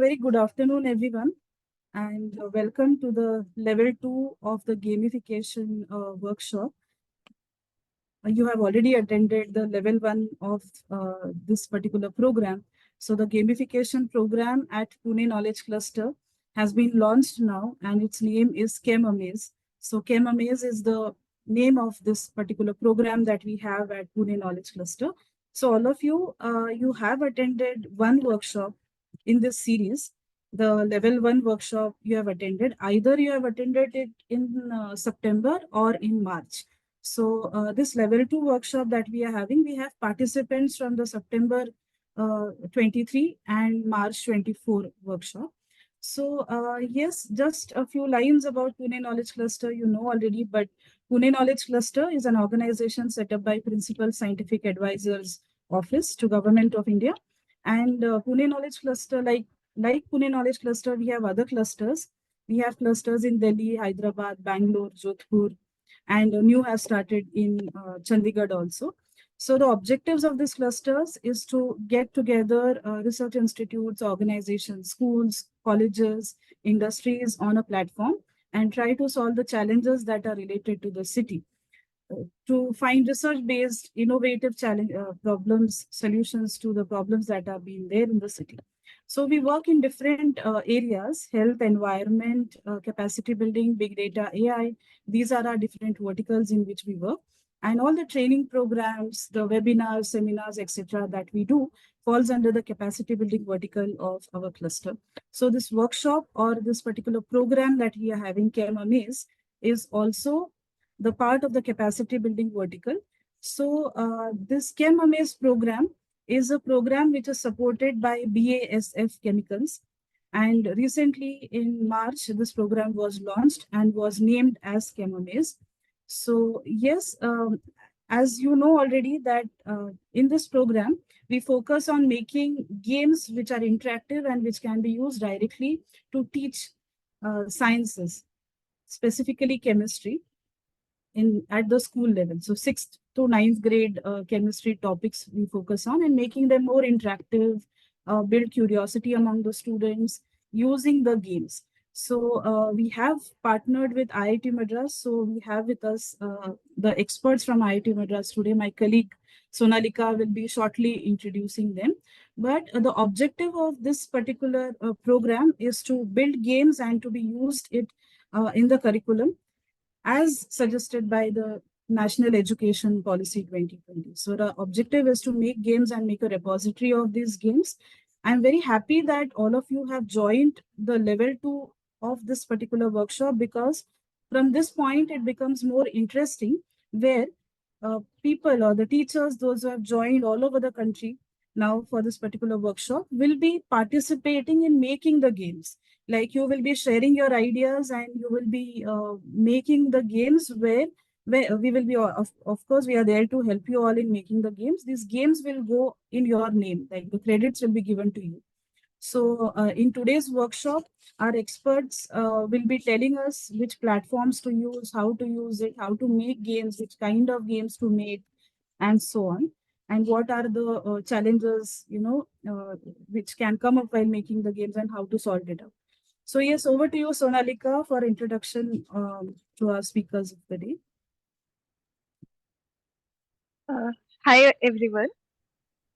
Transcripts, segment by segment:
Very good afternoon, everyone, and welcome to the level 2 of the gamification workshop. You have already attended the level 1 of this particular program. So the gamification program at Pune Knowledge Cluster has been launched now, and its name is ChemAmaze. So ChemAmaze is the name of this particular program that we have at Pune Knowledge Cluster. So all of you, you have attended one workshop in this series. The level 1 workshop you have attended, either you have attended it in September or in March. So this level 2 workshop that we are having, we have participants from the September 23 and March 24 workshop. So yes, just a few lines about Pune Knowledge Cluster, you know already, but Pune Knowledge Cluster is an organization set up by Principal Scientific Advisors Office to Government of India. And Pune Knowledge Cluster, like Pune Knowledge Cluster, we have other clusters. We have clusters in Delhi, Hyderabad, Bangalore, Jodhpur, and new has started in Chandigarh also. So the objectives of these clusters is to get together research institutes, organizations, schools, colleges, industries on a platform and try to solve the challenges that are related to the city. To find research-based innovative challenge problems, solutions to the problems that are being there in the city. So we work in different areas: health, environment, capacity building, big data, AI. These are our different verticals in which we work. And all the training programs, the webinars, seminars, etc. that we do falls under the capacity building vertical of our cluster. So this workshop or this particular program that we are having, ChemAmaze, is also the part of the capacity building vertical. So this ChemAmaze program is a program which is supported by BASF Chemicals. And recently in March, this program was launched and was named as ChemAmaze. So yes, as you know already that in this program, we focus on making games which are interactive and which can be used directly to teach sciences, specifically chemistry at the school level. So 6th to 9th grade chemistry topics we focus on and making them more interactive, build curiosity among the students using the games. So we have partnered with IIT-Madras. So we have with us the experts from IIT-Madras today. My colleague Sonalika will be shortly introducing them. But the objective of this particular program is to build games and to be used in the curriculum as suggested by the National Education Policy 2020. So the objective is to make games and make a repository of these games. I'm very happy that all of you have joined the level 2 of this particular workshop, because from this point it becomes more interesting, where people or the teachers, those who have joined all over the country now for this particular workshop, will be participating in making the games. Like you will be sharing your ideas and you will be making the games where we will be, of course, we are there to help you all in making the games. These games will go in your name, like the credits will be given to you. So in today's workshop, our experts will be telling us which platforms to use, how to use it, how to make games, which kind of games to make, and so on. And what are the challenges, which can come up while making the games and how to solve it out. So yes, over to you, Sonalika, for introduction to our speakers of the day. Hi everyone.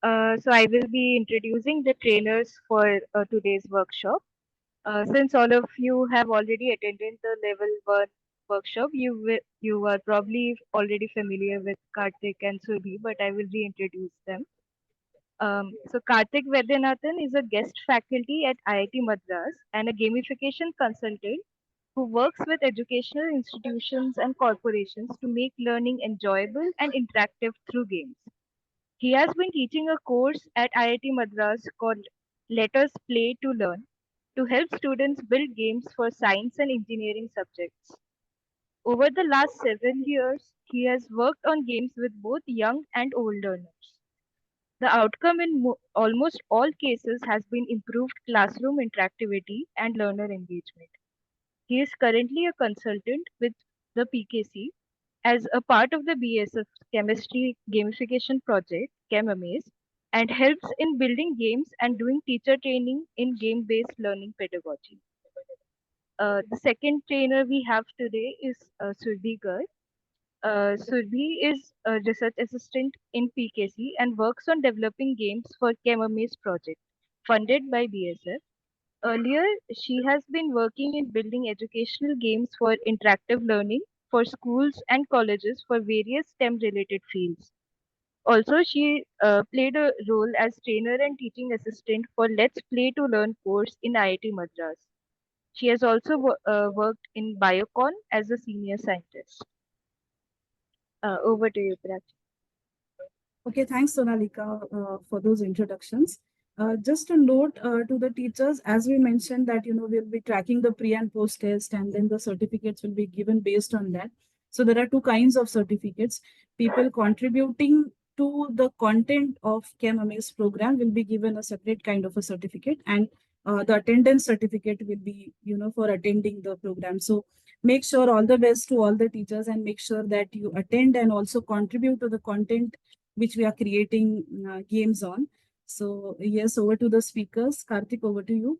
So I will be introducing the trainers for today's workshop. Since all of you have already attended the level 1 workshop, you are probably already familiar with Karthik and Surbhi, but I will reintroduce them. So Karthik Vedyanathan is a guest faculty at IIT Madras and a gamification consultant who works with educational institutions and corporations to make learning enjoyable and interactive through games. He has been teaching a course at IIT Madras called Let Us Play to Learn to help students build games for science and engineering subjects. Over the last 7 years, he has worked on games with both young and old learners. The outcome in almost all cases has been improved classroom interactivity and learner engagement. He is currently a consultant with the PKC as a part of the BASF Chemistry Gamification Project, ChemAmaze, and helps in building games and doing teacher training in game-based learning pedagogy. The second trainer we have today is Surbhi Garg. Surbhi is a research assistant in PKC and works on developing games for ChemAmaze project, funded by BASF. Earlier, she has been working in building educational games for interactive learning for schools and colleges for various STEM related fields. Also, she played a role as trainer and teaching assistant for Let's Play to Learn course in IIT Madras. She has also worked in Biocon as a senior scientist. Over to you, Prachi. Okay, thanks, Sonalika, for those introductions. Just a note to the teachers, as we mentioned that, we'll be tracking the pre and post test, and then the certificates will be given based on that. So there are two kinds of certificates. People contributing to the content of ChemAmaze program will be given a separate kind of a certificate, and the attendance certificate will be, for attending the program. So make sure all the best to all the teachers, and make sure that you attend and also contribute to the content which we are creating games on. So yes, over to the speakers. Karthik, over to you.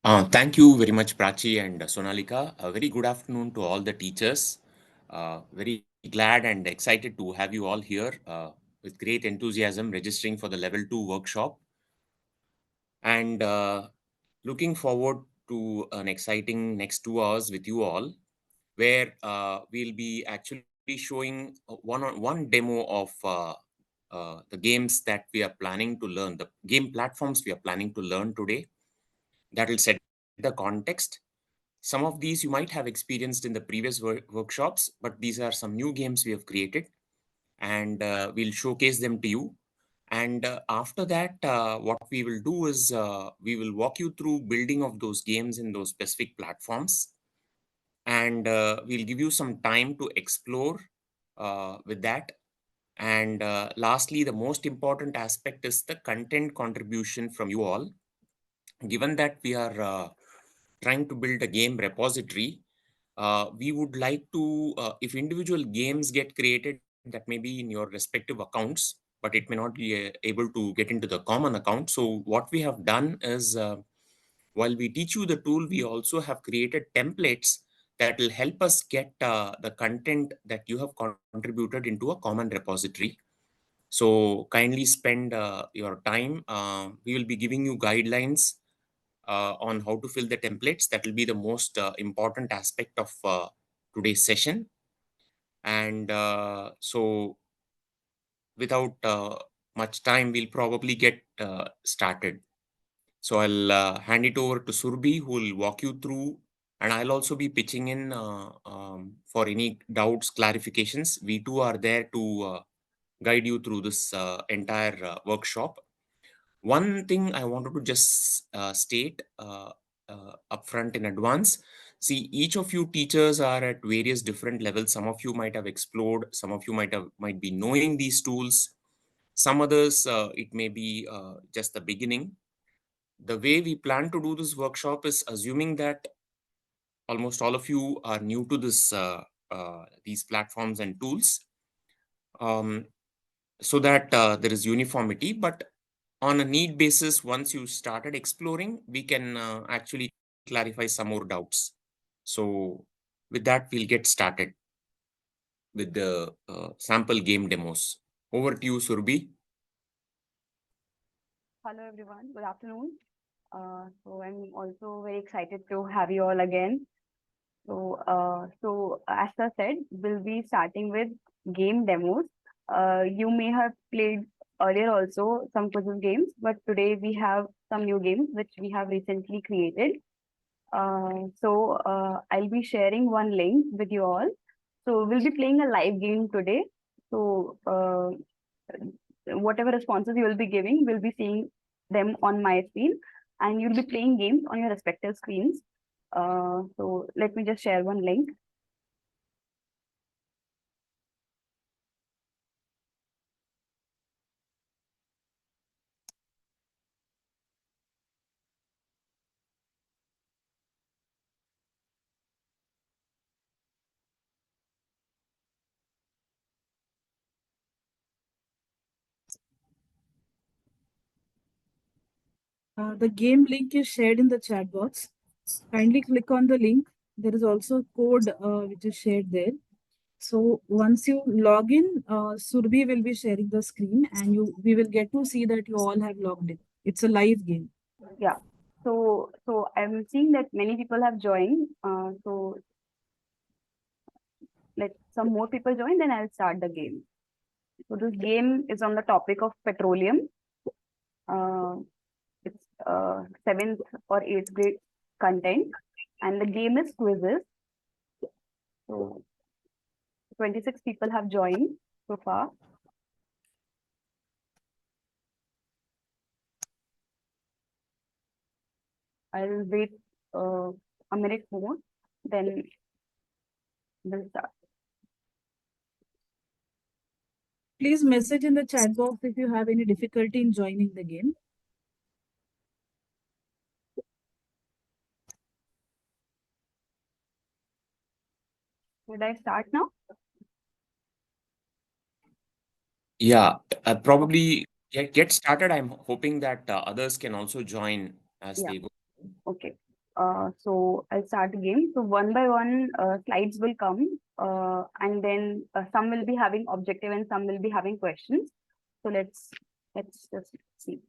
Thank you very much, Prachi and Sonalika. A very good afternoon to all the teachers. Very glad and excited to have you all here with great enthusiasm registering for the Level 2 workshop. And looking forward to an exciting next 2 hours with you all, where we'll be actually showing one demo of the games that we are planning to learn, the game platforms we are planning to learn today. That will set the context. Some of these you might have experienced in the previous workshops, but these are some new games we have created, and we'll showcase them to you. And after that, what we will do is we will walk you through building of those games in those specific platforms, and we'll give you some time to explore with that. And lastly, the most important aspect is the content contribution from you all. Given that we are trying to build a game repository, we would like to, if individual games get created, that may be in your respective accounts, but it may not be able to get into the common account. So what we have done is, while we teach you the tool, we also have created templates that will help us get the content that you have contributed into a common repository. So kindly spend your time. We will be giving you guidelines on how to fill the templates. That will be the most important aspect of today's session. And so without much time, we'll probably get started. So I'll hand it over to Surbi, who will walk you through, and I'll also be pitching in for any doubts, clarifications. We too are there to guide you through this entire workshop. One thing I wanted to just state upfront in advance. See, each of you teachers are at various different levels. Some of you might have explored, some of you might be knowing these tools. Some others, it may be just the beginning. The way we plan to do this workshop is assuming that almost all of you are new to this these platforms and tools, um, so that there is uniformity. But on a need basis, once you started exploring, we can actually clarify some more doubts. So with that, we'll get started with the sample game demos. Over to you, Surbi. Hello everyone, good afternoon. So I'm also very excited to have you all again. So as I said, we'll be starting with game demos. You may have played earlier also some quizzes games, but today we have some new games which we have recently created. I'll be sharing one link with you all. So we'll be playing a live game today. So whatever responses you will be giving, we'll be seeing them on my screen, and you'll be playing games on your respective screens. So let me just share one link. The game link is shared in the chat box. Kindly click on the link. There is also a code which is shared there. So once you log in, Surbhi will be sharing the screen and we will get to see that you all have logged in. It's a live game. Yeah. So I'm seeing that many people have joined. So let some more people join, then I'll start the game. So this game is on the topic of petroleum. Uh, it's seventh or eighth grade content, and the game is quizzes. So 26 people have joined so far. I'll wait a minute more, then we'll start. Please message in the chat box if you have any difficulty in joining the game. Should I start now? Yeah, probably get started. I'm hoping that others can also join as Yeah. they go. Okay. So I'll start the game. So one by one, slides will come, and then some will be having objective and some will be having questions. So let's just see.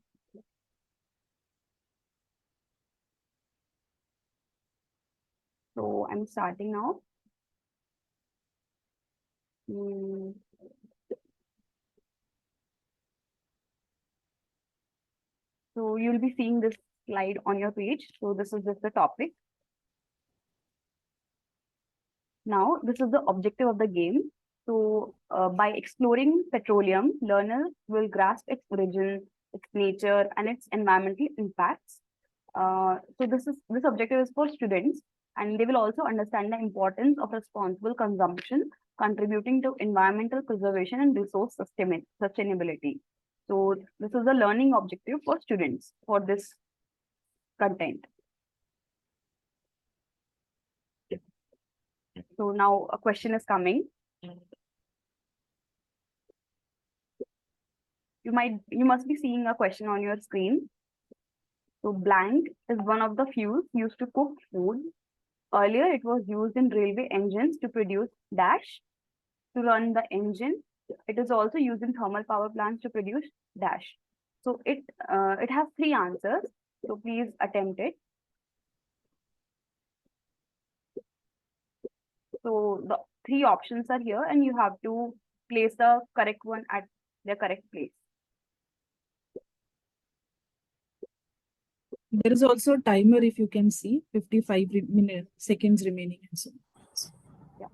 So I'm starting now. So you'll be seeing this slide on your page. So this is just the topic. Now, this is the objective of the game. So by exploring petroleum, learners will grasp its origin, its nature, and its environmental impacts. So this objective is for students, and they will also understand the importance of responsible consumption, contributing to environmental preservation and resource sustainability. So this is the learning objective for students for this content. So now a question is coming. You must be seeing a question on your screen. So blank is one of the fuels used to cook food. Earlier, it was used in railway engines to produce dash to run the engine. It is also used in thermal power plants to produce dash. So it has three answers. So please attempt it. So the three options are here, and you have to place the correct one at the correct place. There is also a timer if you can see, 55 seconds remaining and so. Yeah.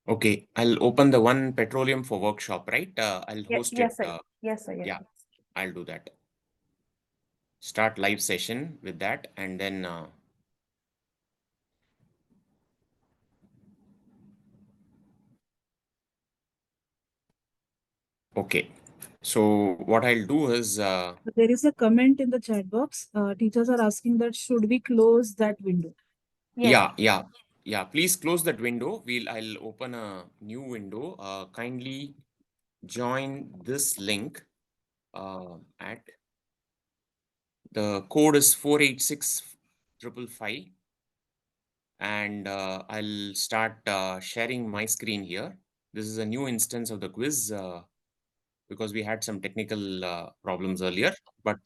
Okay, I'll open the one petroleum for workshop, right? I'll host Yes, it. sir. Yes, sir. Yes. Yeah, I'll do that. Start live session with that, and then okay. So what I'll do is There is a comment in the chat box. Teachers are asking that should we close that window? Yes. yeah. Please close that window. I'll open a new window. Kindly join this link at the code is 486555, and I'll start sharing my screen here. This is a new instance of the quiz because we had some technical problems earlier, but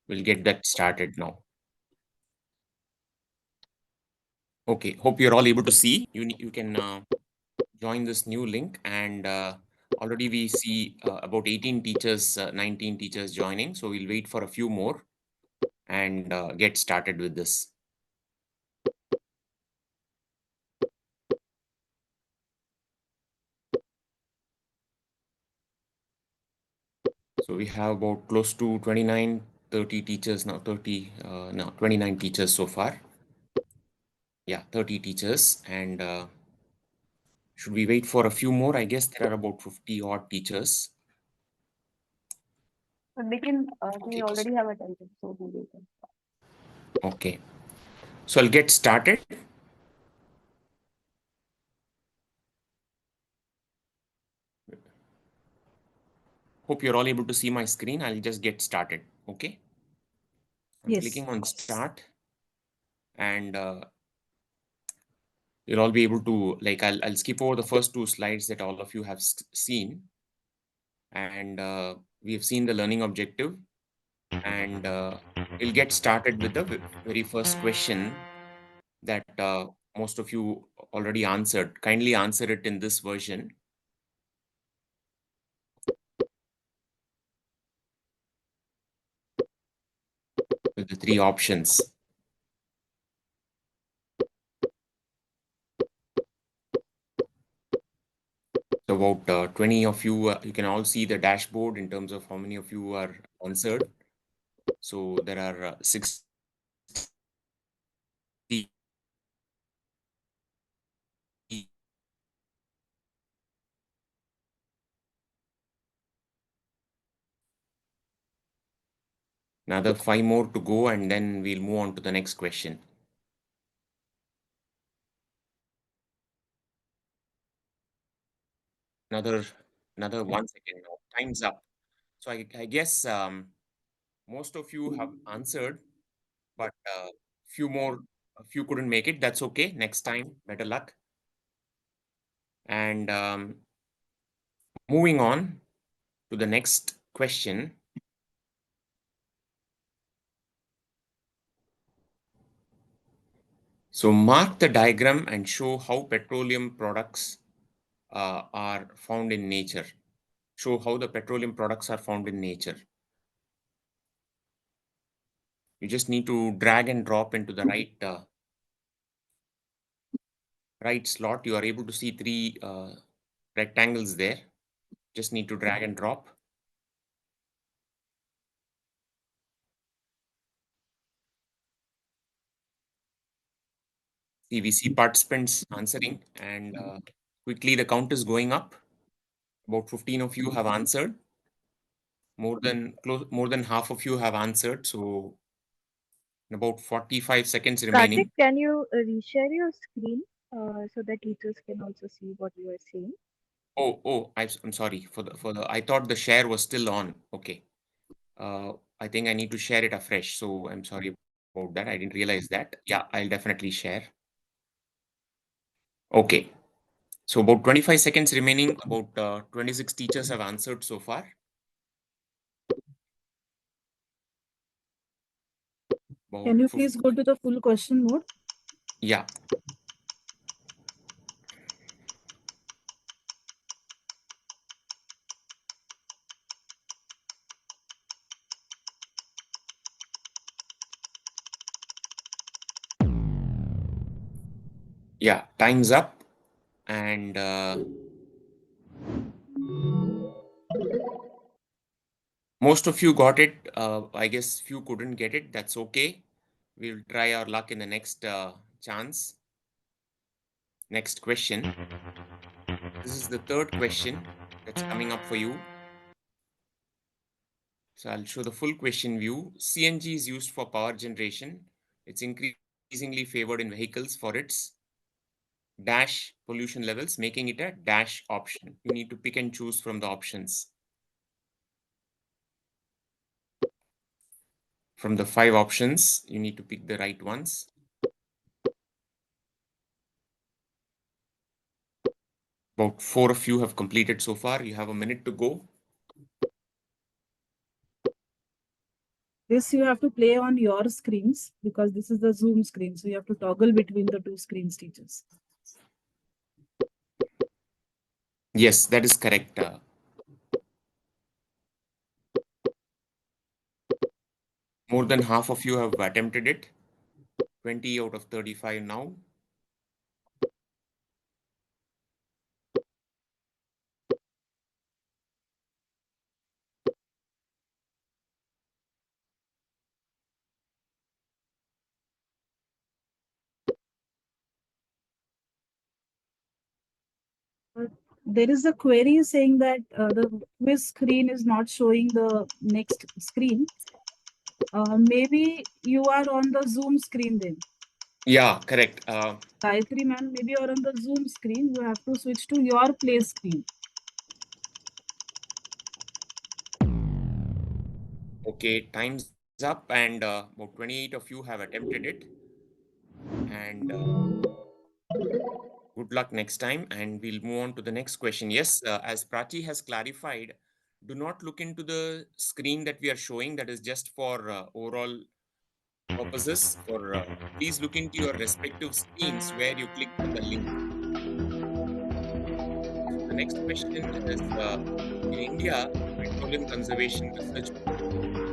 we'll get that started now. Okay, hope you're all able to see. You can join this new link, and already we see about 18 teachers, 19 teachers joining. So we'll wait for a few more and get started with this. So we have about close to 29, 30 teachers now, 29 teachers so far. Yeah, 30 teachers. And should we wait for a few more? I guess there are about 50 odd teachers. So they can, they already have attention. So they can. Okay. So I'll get started. Hope you're all able to see my screen. I'll just get started. Okay. I'm Yes. clicking on start, and you'll all be able to, like, I'll skip over the first two slides that all of you have seen. And we have seen the learning objective, and we'll get started with the very first question that most of you already answered. Kindly answer it in this version. With the three options. So about 20 of you, you can all see the dashboard in terms of how many of you are answered. So there are 60. Another 5 more to go, and then we'll move on to the next question. Another 1 second now. Time's up. So I guess most of you have answered, but a few couldn't make it. That's okay. Next time, better luck. And moving on to the next question. So mark the diagram and show how petroleum products are found in nature. Show how the petroleum products are found in nature. You just need to drag and drop into the right slot. You are able to see three rectangles there. Just need to drag and drop. See, we see participants answering, and quickly the count is going up. About 15 of you have answered. More than half of you have answered. So in about 45 seconds remaining. Karthik, can you reshare your screen so that teachers can also see what you are saying? I'm sorry for the. I thought the share was still on. Okay. I think I need to share it afresh. So I'm sorry about that. I didn't realize that. Yeah, I'll definitely share. Okay. So about 25 seconds remaining. About 26 teachers have answered so far. Can you please go to the full question mode? Yeah. Yeah, time's up. And most of you got it. I guess few couldn't get it. That's okay. We'll try our luck in the next chance. Next question. This is the third question that's coming up for you. So I'll show the full question view. CNG is used for power generation. It's increasingly favored in vehicles for its dash pollution levels, making it a dash option. You need to pick and choose from the options. From the 5 options, you need to pick the right ones. About 4 of you have completed so far. You have a minute to go. This you have to play on your screens because this is the Zoom screen. So you have to toggle between the two screens, teachers. Yes, that is correct. More than half of you have attempted it. 20 out of 35 now. There is a query saying that the quiz screen is not showing the next screen. Maybe you are on the Zoom screen then. Yeah, correct. Gayatri ma'am, maybe you're on the Zoom screen. You have to switch to your play screen. Okay, time's up, and about 28 of you have attempted it. And good luck next time. And we'll move on to the next question. Yes, as Prachi has clarified, do not look into the screen that we are showing. That is just for overall purposes. Please look into your respective screens where you clicked on the link. So the next question is, in India, Petroleum Conservation Research Association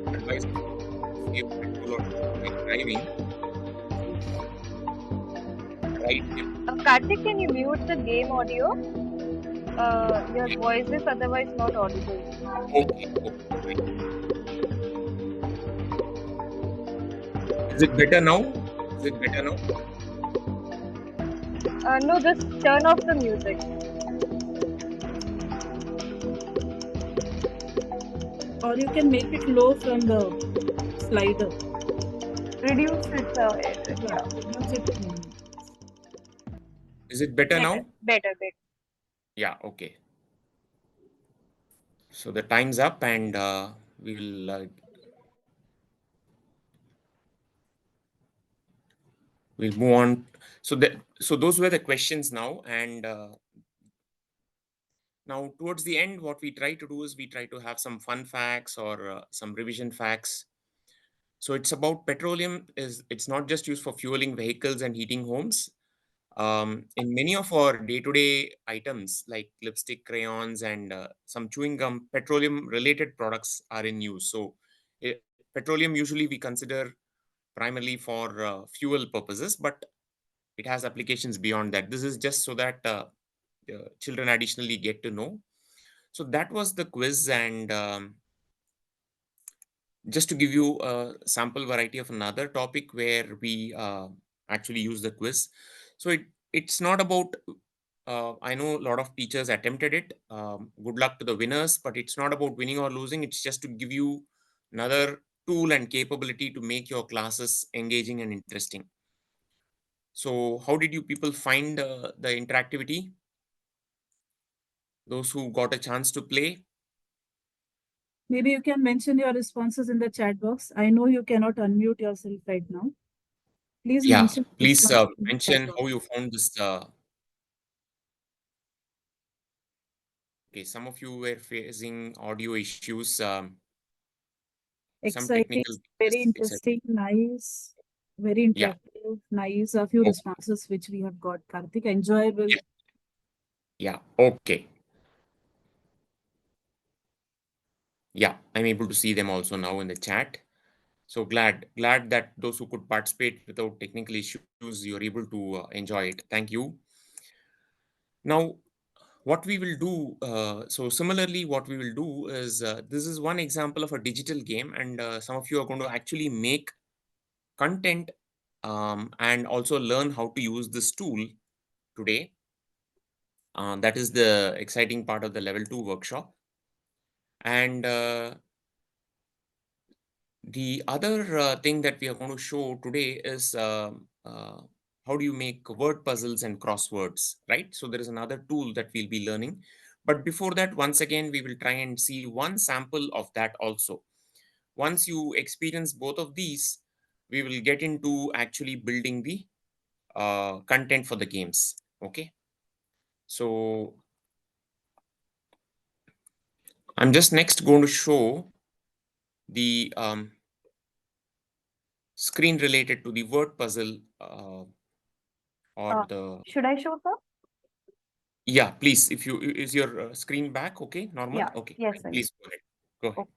advises to save petrol or while driving. Right. Karthik, can you mute the game audio? Your voice is otherwise not audible. Okay. Fine. Is it better now? Is it better now? No, just turn off the music. Or you can make it low from the slider. Reduce it. Yeah, reduce it. Is it better now? Better. Yeah, okay. So the time's up, and we'll move on. So those were the questions now, and now towards the end, what we try to do is we try to have some fun facts or some revision facts. So it's about petroleum. It's not just used for fueling vehicles and heating homes. In many of our day-to-day items like lipstick, crayons, and some chewing gum, petroleum-related products are in use. So, petroleum usually we consider primarily for fuel purposes, but it has applications beyond that. This is just so that children additionally get to know. So that was the quiz, and just to give you a sample variety of another topic where we actually use the quiz. So it's not about I know a lot of teachers attempted it. Good luck to the winners, but it's not about winning or losing. It's just to give you another tool and capability to make your classes engaging and interesting. So how did you people find the interactivity? Those who got a chance to play? Maybe you can mention your responses in the chat box. I know you cannot unmute yourself right now. Please Yeah, mention please responses in the chat mention box. how you found this. Okay, some of you were facing audio issues, some Exciting, technical very glitches, etc. interesting, nice, very Yeah, interactive, nice. A few okay. responses which we have got, Karthik. Enjoyable. Yeah, okay. Yeah, I'm able to see them also now in the chat. So glad that those who could participate without technical issues, you're able to enjoy it. Thank you. Now, what we will do, so similarly, what we will do is this is one example of a digital game, and some of you are going to actually make content and also learn how to use this tool today. That is the exciting part of the level 2 workshop. And the other thing that we are going to show today is how do you make word puzzles and crosswords, right? So there is another tool that we'll be learning. But before that, once again, we will try and see one sample of that also. Once you experience both of these, we will get into actually building the content for the games. Okay. So I'm just next going to show the screen related to the word puzzle or the Should I show, sir? yeah, please, if you is your screen back okay, normal? Yeah. Okay, Yes, fine. sir. Please go ahead. Go ahead. Okay.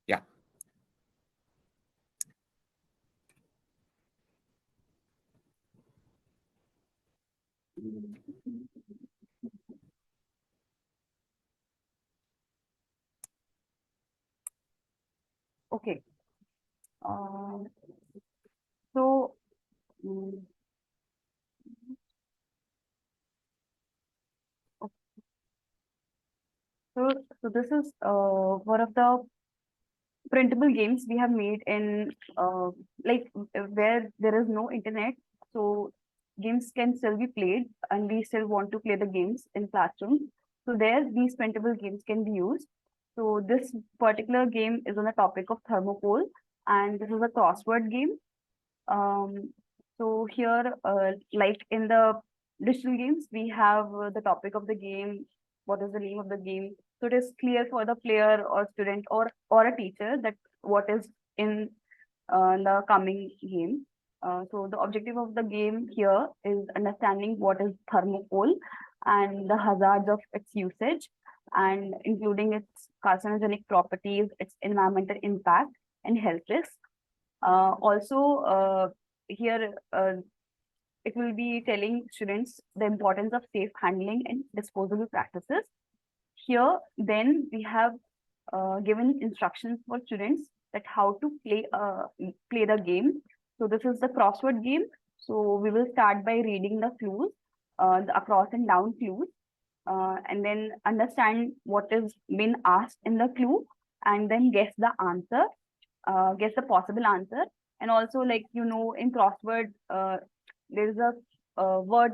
Yeah. Okay. Um, so, mm, okay. So this is one of the printable games we have made in like where there is no internet, so games can still be played and we still want to play the games in classroom, so there these printable games can be used. So this particular game is on the topic of thermocol, and this is a crossword game. So here, like in the digital games, we have the topic of the game. What is the name of the game? So it is clear for the player or student or a teacher that what is in the coming game. So the objective of the game here is understanding what is thermocol and the hazards of its usage, and including its carcinogenic properties, its environmental impact, and health risks. Also, here it will be telling students the importance of safe handling and disposable practices. Here, then we have given instructions for students that how to play the game. So this is the crossword game. So we will start by reading the clues, the across and down clues, and then understand what is been asked in the clue, and then guess the answer, guess the possible answer. And also, like in crossword, there is a word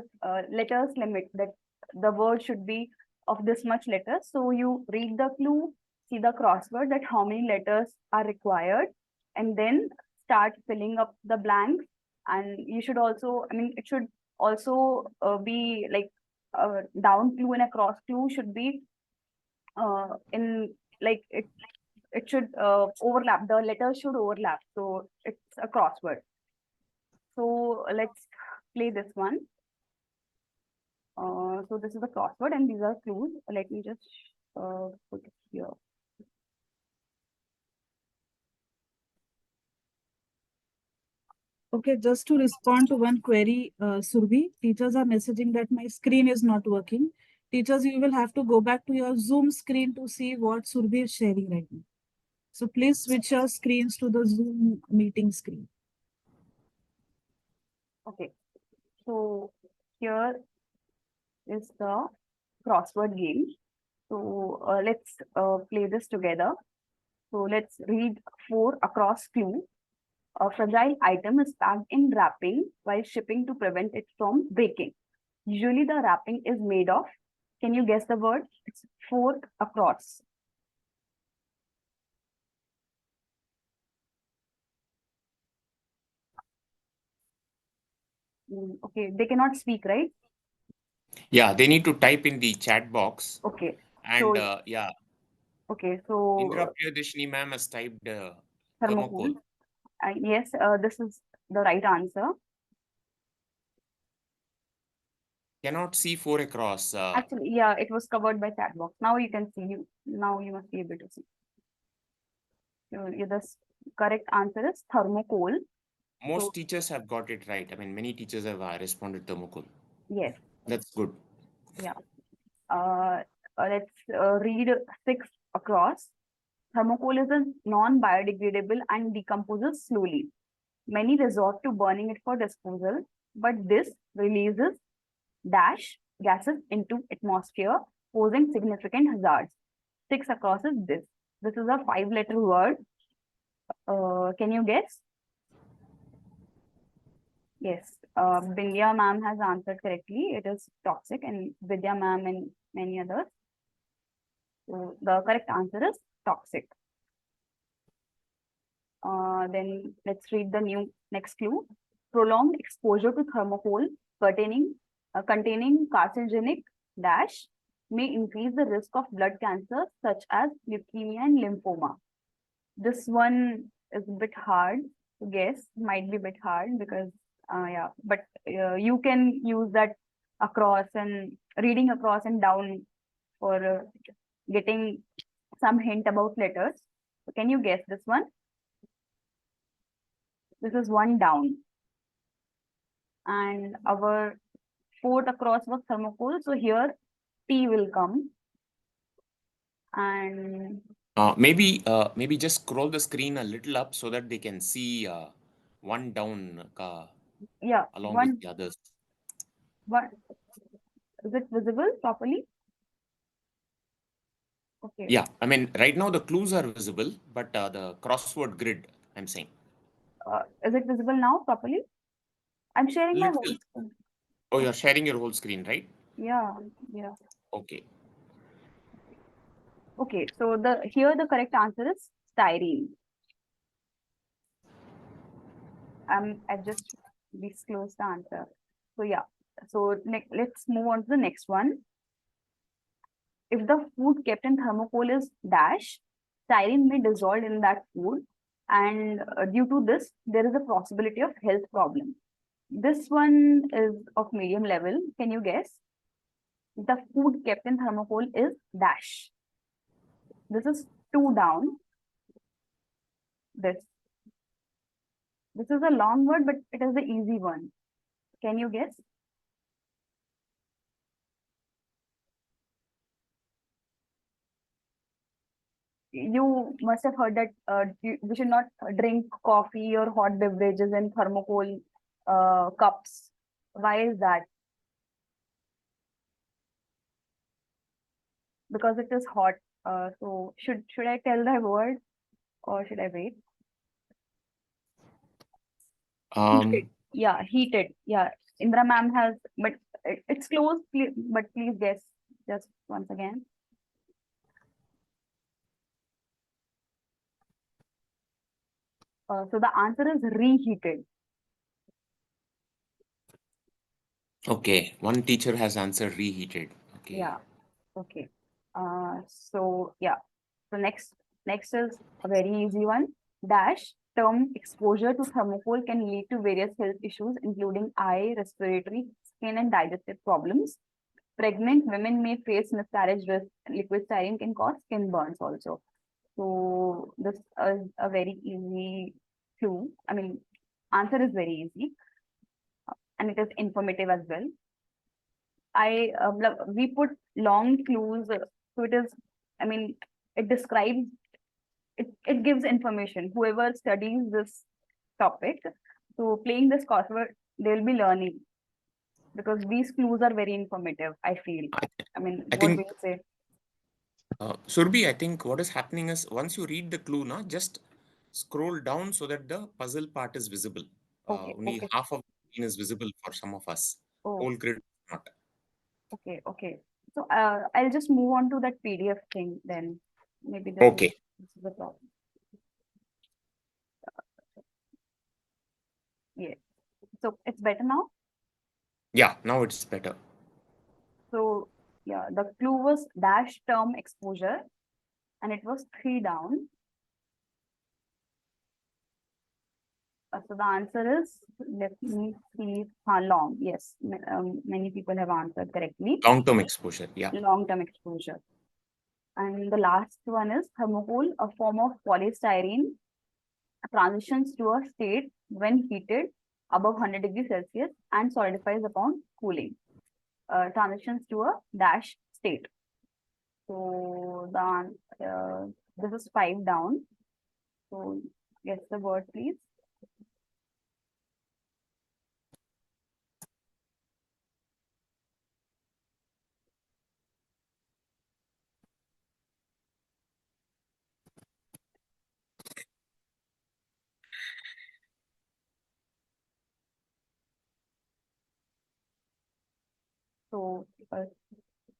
letters limit that the word should be of this much letters. So you read the clue, see the crossword that how many letters are required, and then start filling up the blanks. And you should also, I mean, it should also be like a down clue and a cross clue should be in like it should overlap. The letters should overlap. So it's a crossword. So let's play this one. So this is the crossword and these are clues. Let me just put it here. Okay, just to respond to one query, Surbhi, teachers are messaging that my screen is not working. Teachers, you will have to go back to your Zoom screen to see what Surbhi is sharing right now. So please switch your screens to the Zoom meeting screen. Okay. So here is the crossword game. So let's play this together. So let's read 4 across clue. A fragile item is packed in wrapping while shipping to prevent it from breaking. Usually the wrapping is made of. Can you guess the word? It's 4 across. Okay, they cannot speak, right? Yeah, they need to type in the chat box. Okay. And So yeah, okay, so Indra Priyadashini ma'am has typed thermocol. thermocol. Yes, this is the right answer. Cannot see 4 across. Actually, yeah, it was covered by chat box. Now you can see you. Now you must be able to see. So the correct answer is thermocol. Most So teachers have got it right. I mean, many teachers have responded thermocol. yes, That's good. yeah. Let's read 6 across. Thermocol is a non-biodegradable and decomposes slowly. Many resort to burning it for disposal, but this releases dash gases into atmosphere, posing significant hazards. 6 across is this. This is a 5-letter word. Can you guess? Yes. Bindya ma'am has answered correctly. It is toxic, and Vidya ma'am and many others. So the correct answer is toxic. Then let's read the next clue. Prolonged exposure to thermocol containing carcinogenic dash may increase the risk of blood cancer such as leukemia and lymphoma. This one is a bit hard to guess, might be a bit hard because yeah, but you can use that across and reading across and down for getting some hint about letters. So can you guess this one? This is one down. And our 4th across was thermocol. So here T will come. And Maybe just scroll the screen a little up so that they can see one down yeah, along with the others. one is it visible properly? Okay. Yeah, I mean, right now the clues are visible, but the crossword grid, I'm saying. Is it visible now properly? I'm sharing my whole Little. screen. Oh, you're sharing your whole screen, right? Yeah, yeah. Okay. Okay, so here the correct answer is styrene. I've just disclosed the answer. So yeah, so let's move on to the next one. If the food kept in thermocol is dash, styrene may dissolve in that food, and due to this, there is a possibility of health problem. This one is of medium level. Can you guess? The food kept in thermocol is dash. This is 2 down. This is a long word, but it is the easy one. Can you guess? You must have heard that we should not drink coffee or hot beverages in thermocol cups. Why is that? Because it is hot. So should I tell the word or should I wait? Heated. Yeah, heated. Yeah, Indra ma'am has, but it's close. But please guess just once again. So the answer is reheated. Okay, one teacher has answered reheated. Okay. Yeah. Okay. So yeah. So next is a very easy one. Dash term exposure to thermocol can lead to various health issues, including eye, respiratory, skin, and digestive problems. Pregnant women may face miscarriage risk. Liquid styrene can cause skin burns also. So this is a very easy clue. I mean, answer is very easy, and it is informative as well. We put long clues, so it is. I mean, it describes. It gives information. Whoever studies this topic, so playing this coursework, they'll be learning because these clues are very informative. I feel. I mean, I what do think, you say? Surbi, I think what is happening is once you read the clue, now just scroll down so that the puzzle part is visible. Okay. Only Okay. half of the screen is visible for some of us. Oh. Whole grid is not. Okay. Okay. So I'll just move on to that PDF thing then. Maybe Okay. this is the problem. Yeah. So it's better now. Yeah, now it's better. So yeah, the clue was dash term exposure, and it was 3 down. So the answer is, let me see, long. Yes, many people have answered correctly. Long-term exposure. Yeah. Long-term exposure. And the last one is thermocol, a form of polystyrene, transitions to a state when heated above 100 degrees Celsius and solidifies upon cooling. Transitions to a dash state. So this is 5 down. So guess the word, please. So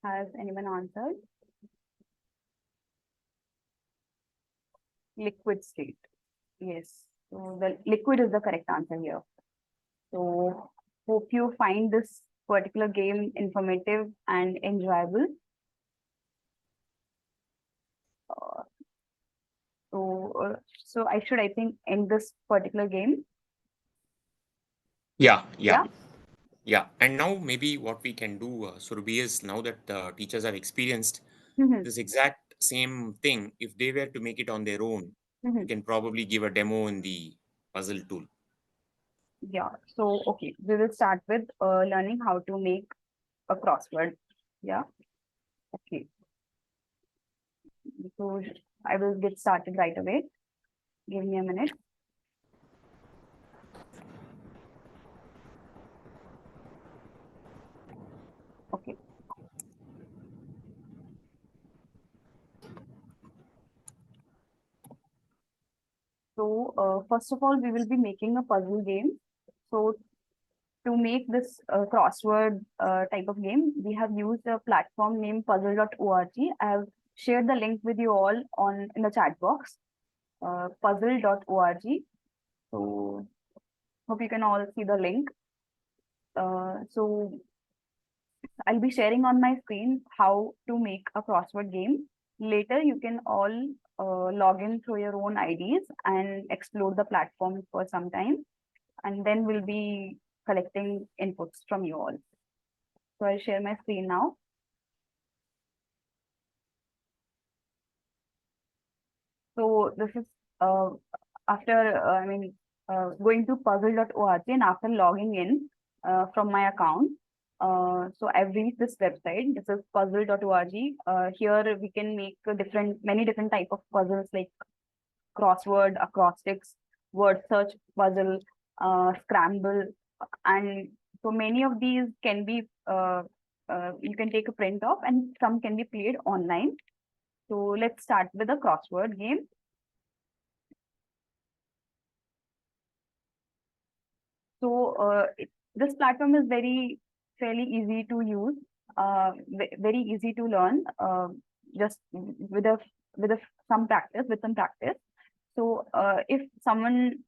has anyone answered? Liquid state. Yes. So the liquid is the correct answer here. So hope you find this particular game informative and enjoyable. So I should, I think, end this particular game. Yeah. Yeah. And now maybe what we can do, Surabhi, is now that teachers have experienced this exact same thing, if they were to make it on their own, you can probably give a demo in the puzzle tool. Yeah. So, okay, we will start with learning how to make a crossword. Yeah. Okay. So I will get started right away. Give me a minute. Okay. So first of all, we will be making a puzzle game. So to make this crossword type of game, we have used a platform named puzzle.org. I have shared the link with you all in the chat box, puzzle.org. So hope you can all see the link. So I'll be sharing on my screen how to make a crossword game. Later, you can all log in through your own IDs and explore the platform for some time. And then we'll be collecting inputs from you all. So I'll share my screen now. So this is after, going to puzzle.org and after logging in from my account. So I've reached this website. This is puzzle.org. Here we can make many different type of puzzles like crossword, acrostics, word search puzzle, scramble, and so many of these can be you can take a print of, and some can be played online. So let's start with a crossword game. So this platform is fairly easy to use, very easy to learn, just with some practice, So if someone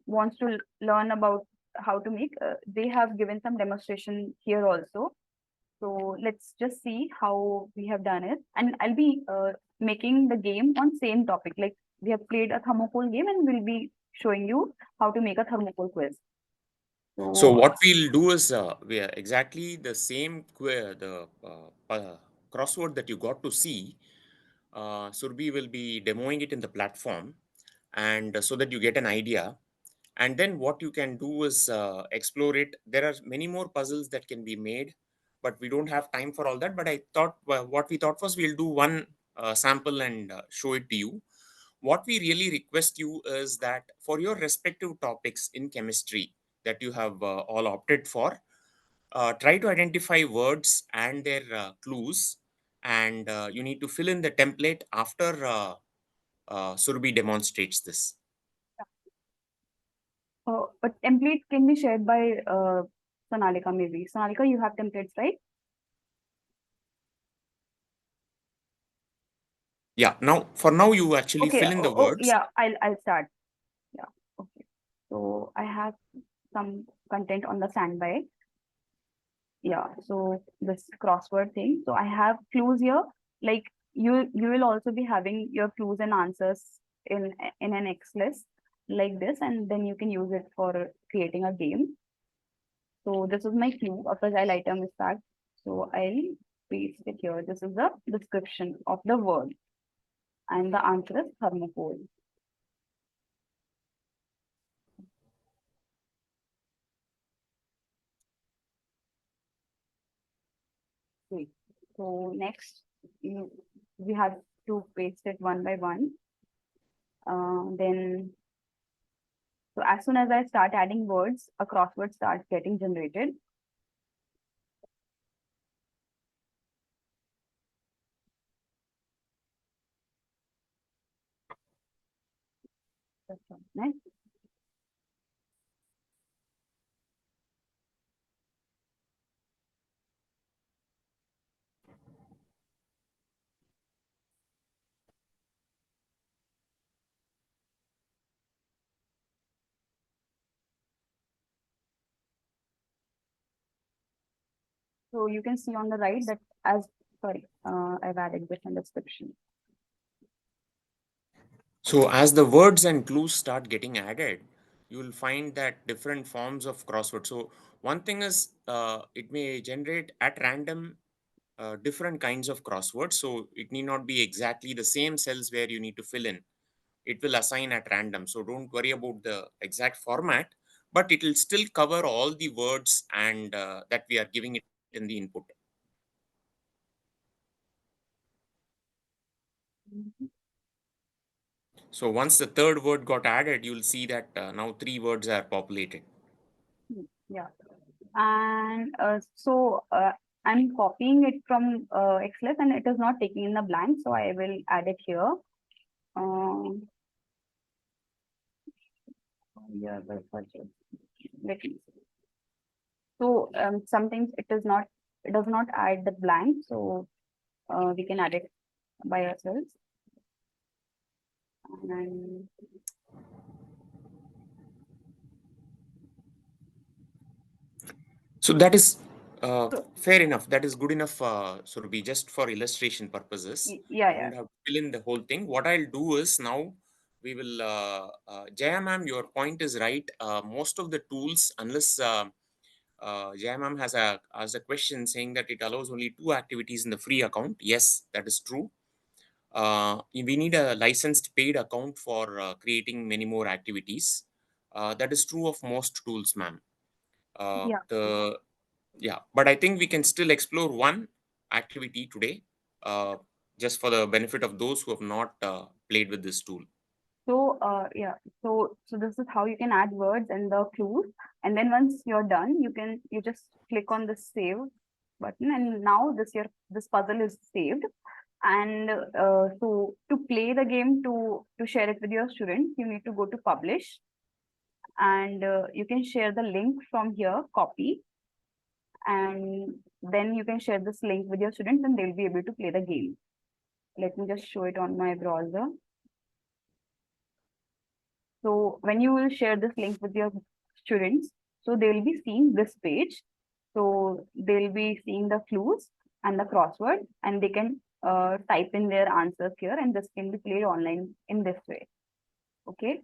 wants to learn about how to make, they have given some demonstration here also. So let's just see how we have done it. And I'll be making the game on same topic. Like we have played a thermocol game and we'll be showing you how to make a thermocol quiz. So what we'll do is we are exactly the same crossword that you got to see. Surbi will be demoing it in the platform, and so that you get an idea. And then what you can do is explore it. There are many more puzzles that can be made, but we don't have time for all that. But I thought what we thought was we'll do one sample and show it to you. What we really request you is that for your respective topics in chemistry that you have all opted for, try to identify words and their clues, and you need to fill in the template after Surbi demonstrates this. But templates can be shared by Sonalika maybe. Sonalika, you have templates, right? Yeah, now for now you actually Okay. fill in the words. Yeah, I'll start. Yeah. Okay. So I have some content on the standby. Yeah. So this crossword thing. So I have clues here. Like you will also be having your clues and answers in an X list like this, and then you can use it for creating a game. So this is my clue. A fragile item is that. So I'll paste it here. This is the description of the word, and the answer is thermocol. Wait. So next, we have to paste it one by one. Then, so as soon as I start adding words, a crossword starts getting generated. Next. So you can see on the right that I've added this in the description. So as the words and clues start getting added, you will find that different forms of crossword. So one thing is it may generate at random different kinds of crosswords. So it need not be exactly the same cells where you need to fill in. It will assign at random. So don't worry about the exact format, but it will still cover all the words and that we are giving it in the input. So once the third word got added, you'll see that now 3 words are populated. Yeah. And so I'm copying it from XLS and it is not taking in the blank. So I will add it here. Yeah, let me. So sometimes it does not add the blank. So we can add it by ourselves. And So that is so, fair enough. That is good enough, Surabhi, just for illustration purposes. yeah, You yeah. don't have to fill in the whole thing. What I'll do is now we will, Jaya ma'am, your point is right. Most of the tools, unless Jaya ma'am has asked a question saying that it allows only 2 activities in the free account. Yes, that is true. We need a licensed paid account for creating many more activities. That is true of most tools, ma'am. Yeah. The Yeah, but I think we can still explore one activity today, uh, just for the benefit of those who have not played with this tool. So, yeah. So this is how you can add words and the clues. And then once you're done, you just click on the save button, and now this puzzle is saved. And so to play the game, to share it with your students, you need to go to publish, and you can share the link from here, copy, and then you can share this link with your students, and they'll be able to play the game. Let me just show it on my browser. So when you will share this link with your students, so they'll be seeing this page. So they'll be seeing the clues and the crossword, and they can type in their answers here, and this can be played online in this way. Okay.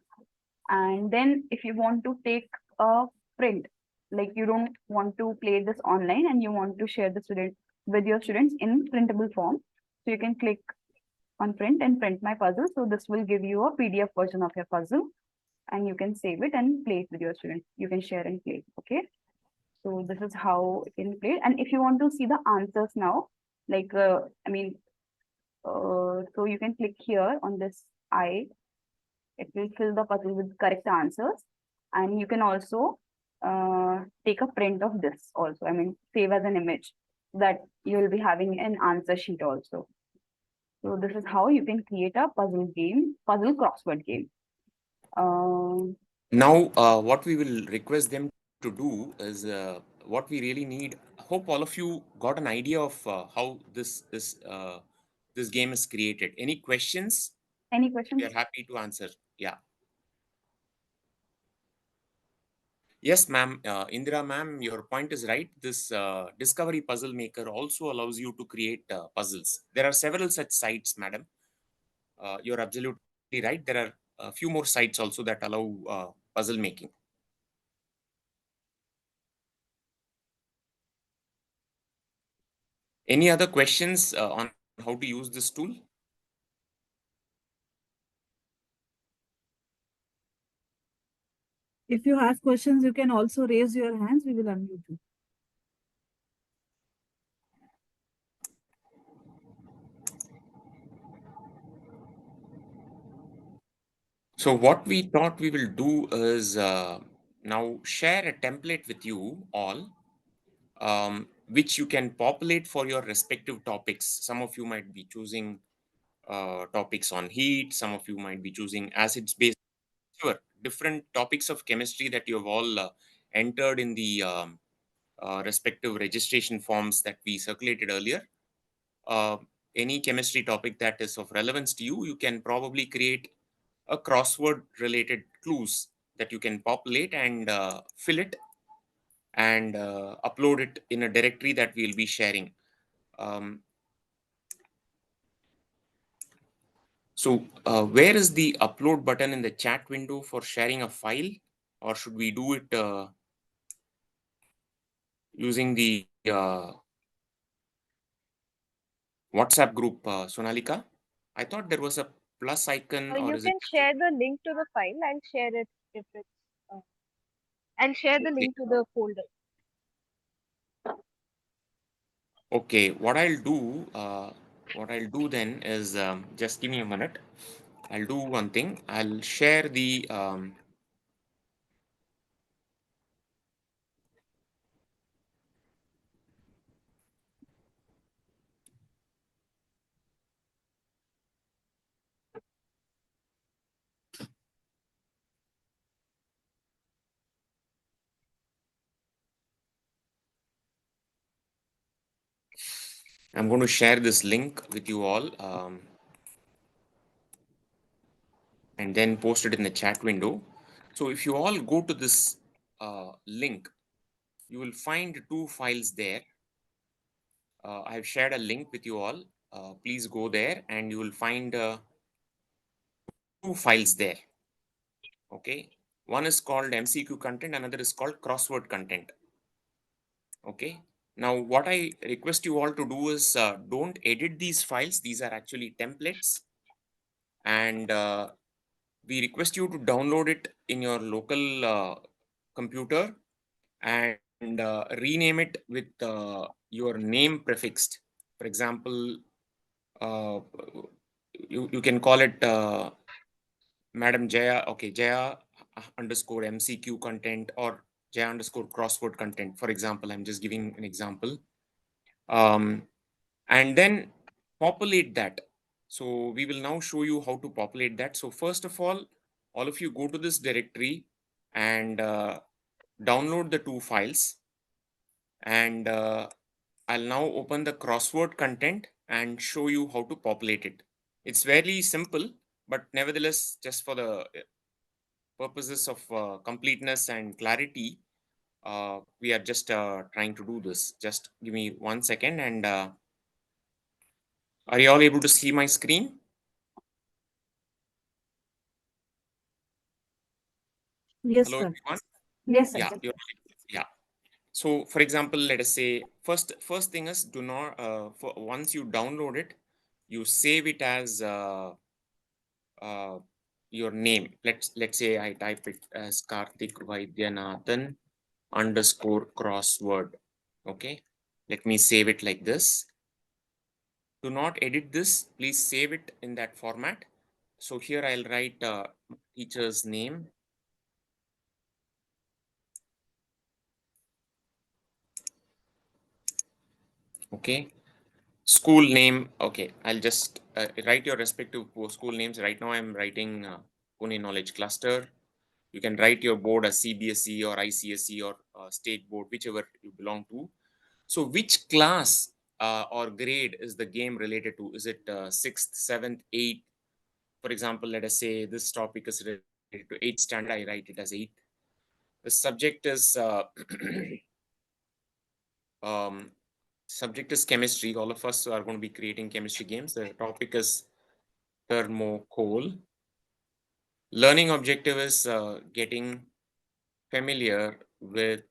And then if you want to take a print, like you don't want to play this online and you want to share the student with your students in printable form, so you can click on print and print my puzzle. So this will give you a PDF version of your puzzle, and you can save it and play it with your students. You can share and play. Okay. So this is how it can play. And if you want to see the answers now, like so you can click here on this eye. It will fill the puzzle with correct answers, and you can also take a print of this also. I mean, save as an image that you will be having an answer sheet also. So this is how you can create a puzzle crossword game. Um, Now, what we will request them to do is what we really need. I hope all of you got an idea of how this game is created. Any questions? any We questions? are happy to answer. Yeah. Yes, ma'am. Indira, ma'am, your point is right. This Discovery Puzzle Maker also allows you to create puzzles. There are several such sites, madam. You're absolutely right. There are a few more sites also that allow puzzle making. Any other questions on how to use this tool? If you have questions, you can also raise your hands. We will unmute you. So what we thought we will do is now share a template with you all, which you can populate for your respective topics. Some of you might be choosing topics on heat. Some of you might be choosing acids based. Sure, different topics of chemistry that you have all entered in the respective registration forms that we circulated earlier. Uh, any chemistry topic that is of relevance to you, you can probably create a crossword related clues that you can populate and fill it and upload it in a directory that we'll be sharing. Um, where is the upload button in the chat window for sharing a file, or should we do it using the WhatsApp group, Sonalika? I thought there was a plus icon, or You is it? can share the link to the file. I'll share it if it's. I'll share the Okay. link to the folder. Okay, what I'll do then is just give me a minute. I'll do one thing. I'll share the I'm going to share this link with you all and then post it in the chat window. So if you all go to this link, you will find two files there. I have shared a link with you all. Please go there and you will find two files there. Okay. One is called MCQ content, another is called crossword content. Okay. Now, what I request you all to do is don't edit these files. These are actually templates. And we request you to download it in your local computer and rename it with your name prefixed. For example, uh, you can call it Madam Jaya, okay, Jaya underscore MCQ content or Jaya underscore crossword content. For example, I'm just giving an example. And then populate that. So we will now show you how to populate that. So first of all of you go to this directory and download the two files. And I'll now open the crossword content and show you how to populate it. It's very simple, but nevertheless, just for the purposes of completeness and clarity, we are just trying to do this. Just give me 1 second. And are you all able to see my screen? Yes, Hello, sir. everyone. Yes, sir. Yeah, yeah. So, for example, let us say first thing is do not for once you download it, you save it as uh, your name. Let's say I type it as Karthik Vaidyanathan underscore crossword. Okay, let me save it like this. Do not edit this. Please save it in that format. So here I'll write teacher's name. Okay. School name. Okay. I'll just write your respective school names. Right now I'm writing Pune Knowledge Cluster. You can write your board as CBSE or ICSE or state board, whichever you belong to. So which class or grade is the game related to? Is it 6th, 7th, 8th? For example, let us say this topic is related to 8th standard. I write it as 8th. The subject is um, chemistry. All of us are going to be creating chemistry games. The topic is thermocol. Learning objective is getting familiar with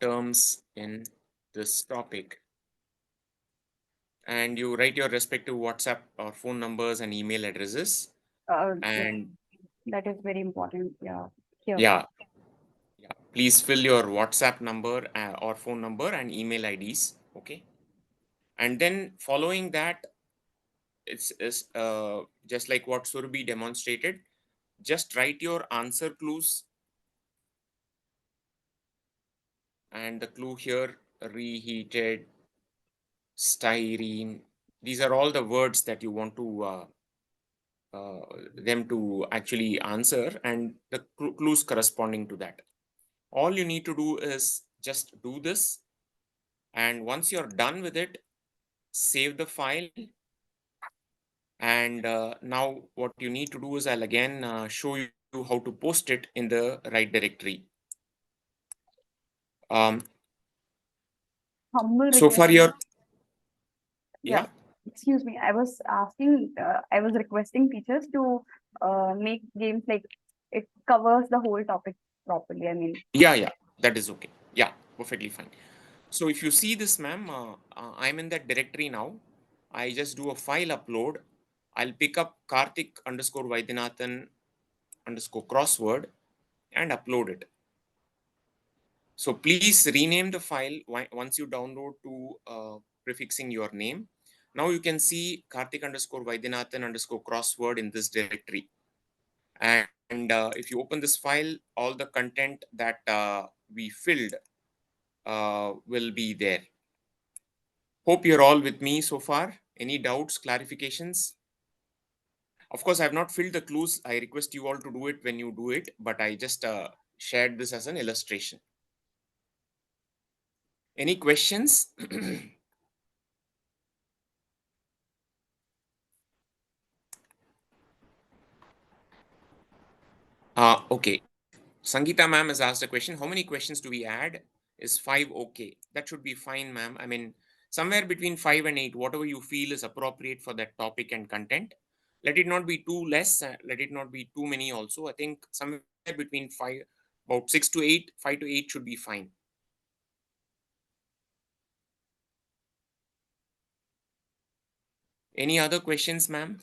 terms in this topic. And you write your respective WhatsApp or phone numbers and email addresses. Yeah, And that is very important. Yeah. Sure. yeah, please fill your WhatsApp number or phone number and email IDs. Okay. And then following that, it's just like what Surbi demonstrated. Just write your answer clues. And the clue here, reheated, styrene. These are all the words that you want to them to actually answer, and the clues corresponding to that. All you need to do is just do this. And once you're done with it, save the file. And now what you need to do is I'll again show you how to post it in the right directory. Humble So request. for your, Yeah. yeah, Excuse me. I was asking, I was requesting teachers to make games like it covers the whole topic properly. I mean, yeah, that is okay. Yeah, perfectly fine. So if you see this, ma'am, I'm in that directory now. I just do a file upload. I'll pick up Karthik underscore Vaidyanathan underscore crossword and upload it. So please rename the file once you download to prefixing your name. Now you can see Karthik underscore Vaidyanathan underscore crossword in this directory. And if you open this file, all the content that we filled will be there. Hope you're all with me so far. Any doubts, clarifications? Of course, I have not filled the clues. I request you all to do it when you do it, but I just shared this as an illustration. Any questions? Okay. Sangeeta ma'am has asked a question. How many questions do we add? Is 5 okay? That should be fine, ma'am. I mean, somewhere between 5 and 8, whatever you feel is appropriate for that topic and content. Let it not be too less, let it not be too many also. I think somewhere between 5, about 6 to 8, 5 to 8 should be fine. Any other questions, ma'am?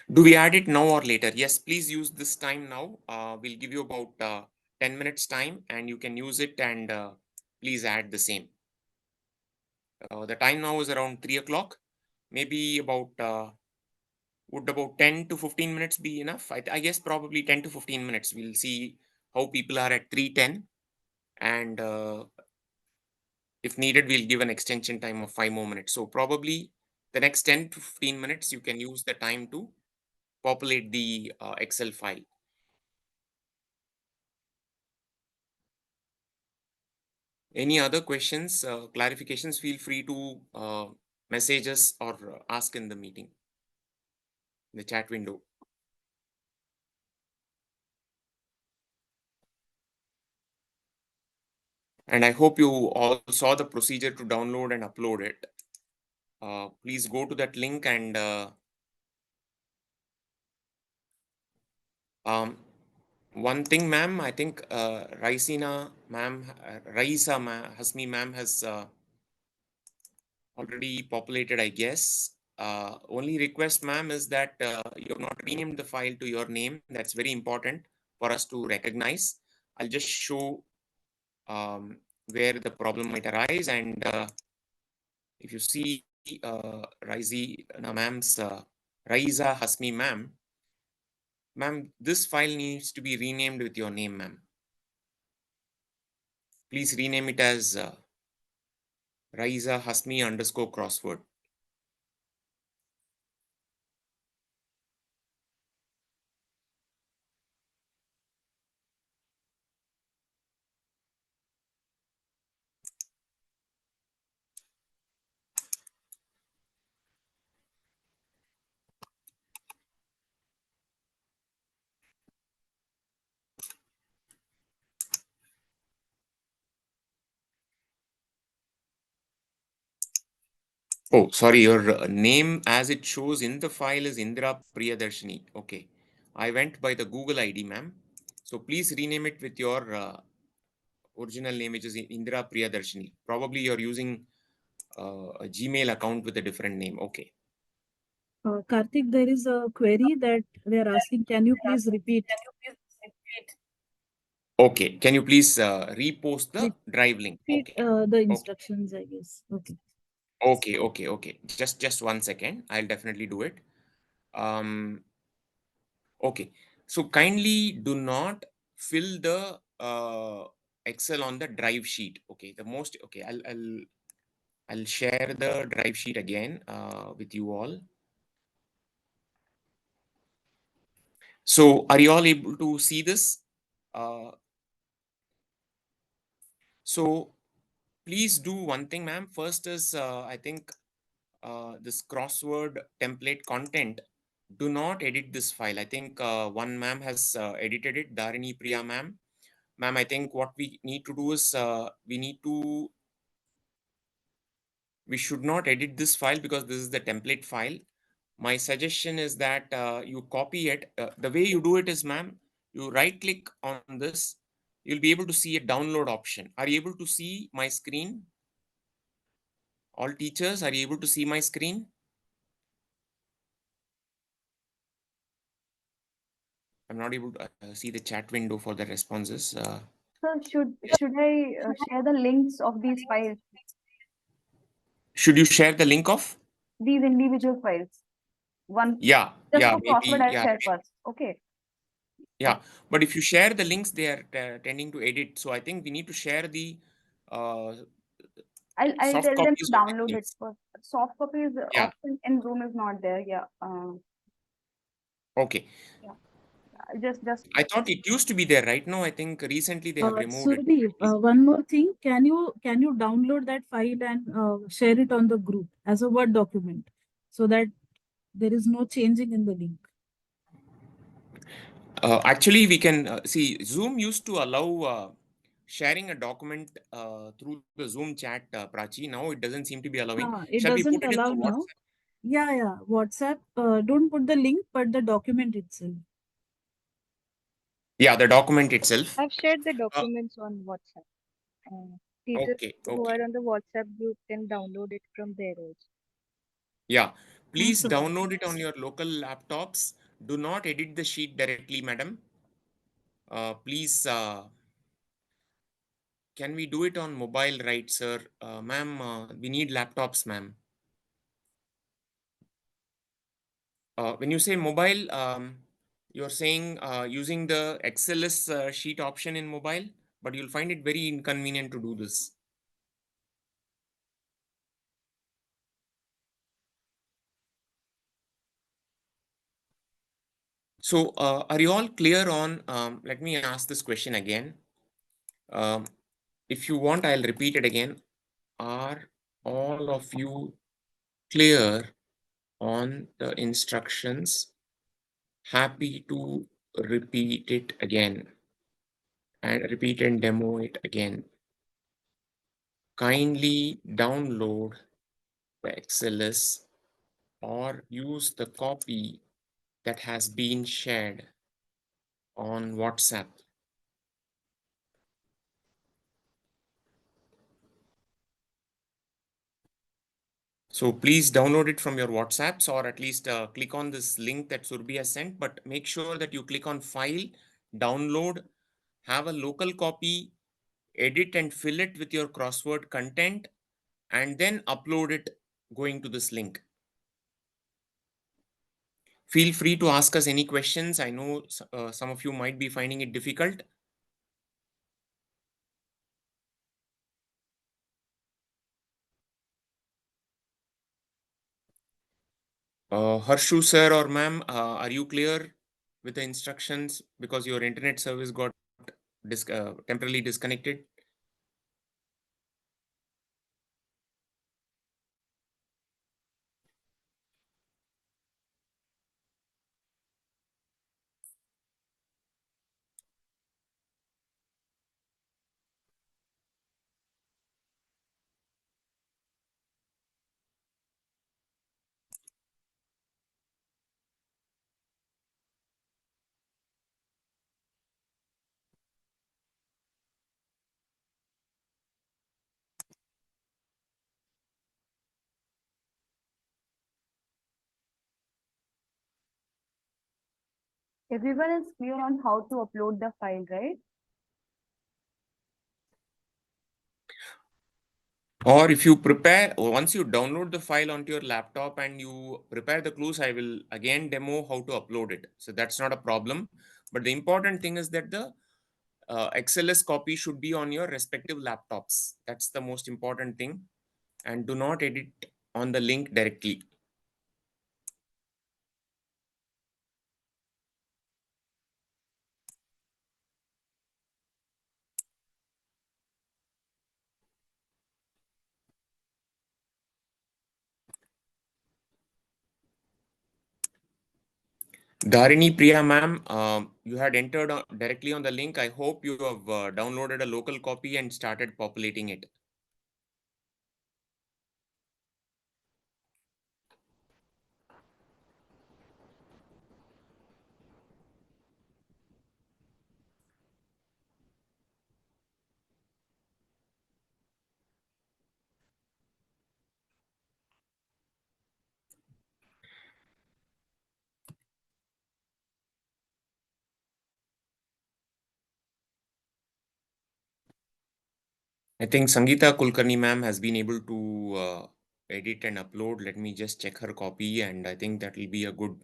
Do we add it now or later? Yes, please use this time now. We'll give you about 10 minutes time and you can use it and please add the same. The time now is around 3 o'clock. Maybe would about 10 to 15 minutes be enough? I guess probably 10 to 15 minutes. We'll see how people are at 3:10 and if needed, we'll give an extension time of 5 more minutes. So probably the next 10 to 15 minutes, you can use the time to populate the Excel file. Any other questions, clarifications, feel free to message us or ask in the meeting, the chat window. And I hope you all saw the procedure to download and upload it. Please go to that link and one thing, ma'am, I think Raisa Hasmi ma'am has already populated, I guess. Only request, ma'am, is that you have not renamed the file to your name. That's very important for us to recognize. I'll just show where the problem might arise. And if you see Raisa Hasmi ma'am, this file needs to be renamed with your name, ma'am. Please rename it as Raisa Hasmi _ crossword. Oh, sorry, your name as it shows in the file is Indra Priyadarshini. Okay. I went by the Google ID, ma'am. So please rename it with your original name, which is Indra Priyadarshini. Probably you're using a Gmail account with a different name. Okay. Karthik, there is a query that they are asking. Can you please repeat? Okay. Can you please repost the drive link? Repeat Okay. the instructions, I guess. Okay. Okay. Just 1 second. I'll definitely do it. Okay. So kindly do not fill the Excel on the drive sheet. Okay. Okay. I'll share the drive sheet again with you all. So are you all able to see this? So please do one thing, ma'am. First is I think this crossword template content. Do not edit this file. I think one ma'am has edited it, Dharini Priya ma'am. Ma'am, I think what we need to do is we should not edit this file because this is the template file. My suggestion is that you copy it. The way you do it is, ma'am, you right click on this. You'll be able to see a download option. Are you able to see my screen? All teachers, are you able to see my screen? I'm not able to see the chat window for the responses. So should I share the links of these files, Should you share the link of? these individual files? One Yeah, just for crossword, maybe, I'll share first. Okay. yeah. But if you share the links, they are tending to edit. So I think we need to share the uh, I'll soft tell them copies to of the download it links. first. Soft copies Yeah. option in Zoom is not there. Yeah. Okay. Yeah. Just. I thought it used to be there. Right now, I think recently they have removed it. Surabhi, one more thing. Can you download that file and share it on the group as a Word document so that There is no changing in the link. Actually, we can see Zoom used to allow sharing a document through the Zoom chat, Prachi. Now it doesn't seem to be allowing. It Shall we put doesn't it in allow the now. WhatsApp? Yeah. WhatsApp, don't put the link, but the document itself. Yeah, the document itself. I've shared the Uh, documents on WhatsApp. Teachers okay, who okay. are on the WhatsApp group can download it from there also. Yeah, please Sure. download it on your local laptops. Do not edit the sheet directly, madam. Please, can we do it on mobile, right, sir? Ma'am, we need laptops, ma'am. When you say mobile, you're saying using the XLS sheet option in mobile, but you'll find it very inconvenient to do this. So, are you all clear on, let me ask this question again. Um, if you want, I'll repeat it again. Are all of you clear on the instructions? Happy to repeat it again and repeat and demo it again. Kindly download the XLS or use the copy that has been shared on WhatsApp. So please download it from your WhatsApps, or at least click on this link that Surbi has sent, but make sure that you click on file, download, have a local copy, edit and fill it with your crossword content, and then upload it going to this link. Feel free to ask us any questions. I know some of you might be finding it difficult. Harshu sir or ma'am, are you clear with the instructions because your internet service got temporarily disconnected? Everyone is clear on how to upload the file, right? Or if you prepare, once you download the file onto your laptop and you prepare the clues, I will again demo how to upload it. So that's not a problem. But the important thing is that the XLS copy should be on your respective laptops. That's the most important thing. And do not edit on the link directly. Dharini Priya ma'am, you had entered directly on the link. I hope you have downloaded a local copy and started populating it. I think Sangeeta Kulkarni ma'am has been able to edit and upload. Let me just check her copy, and I think that will be a good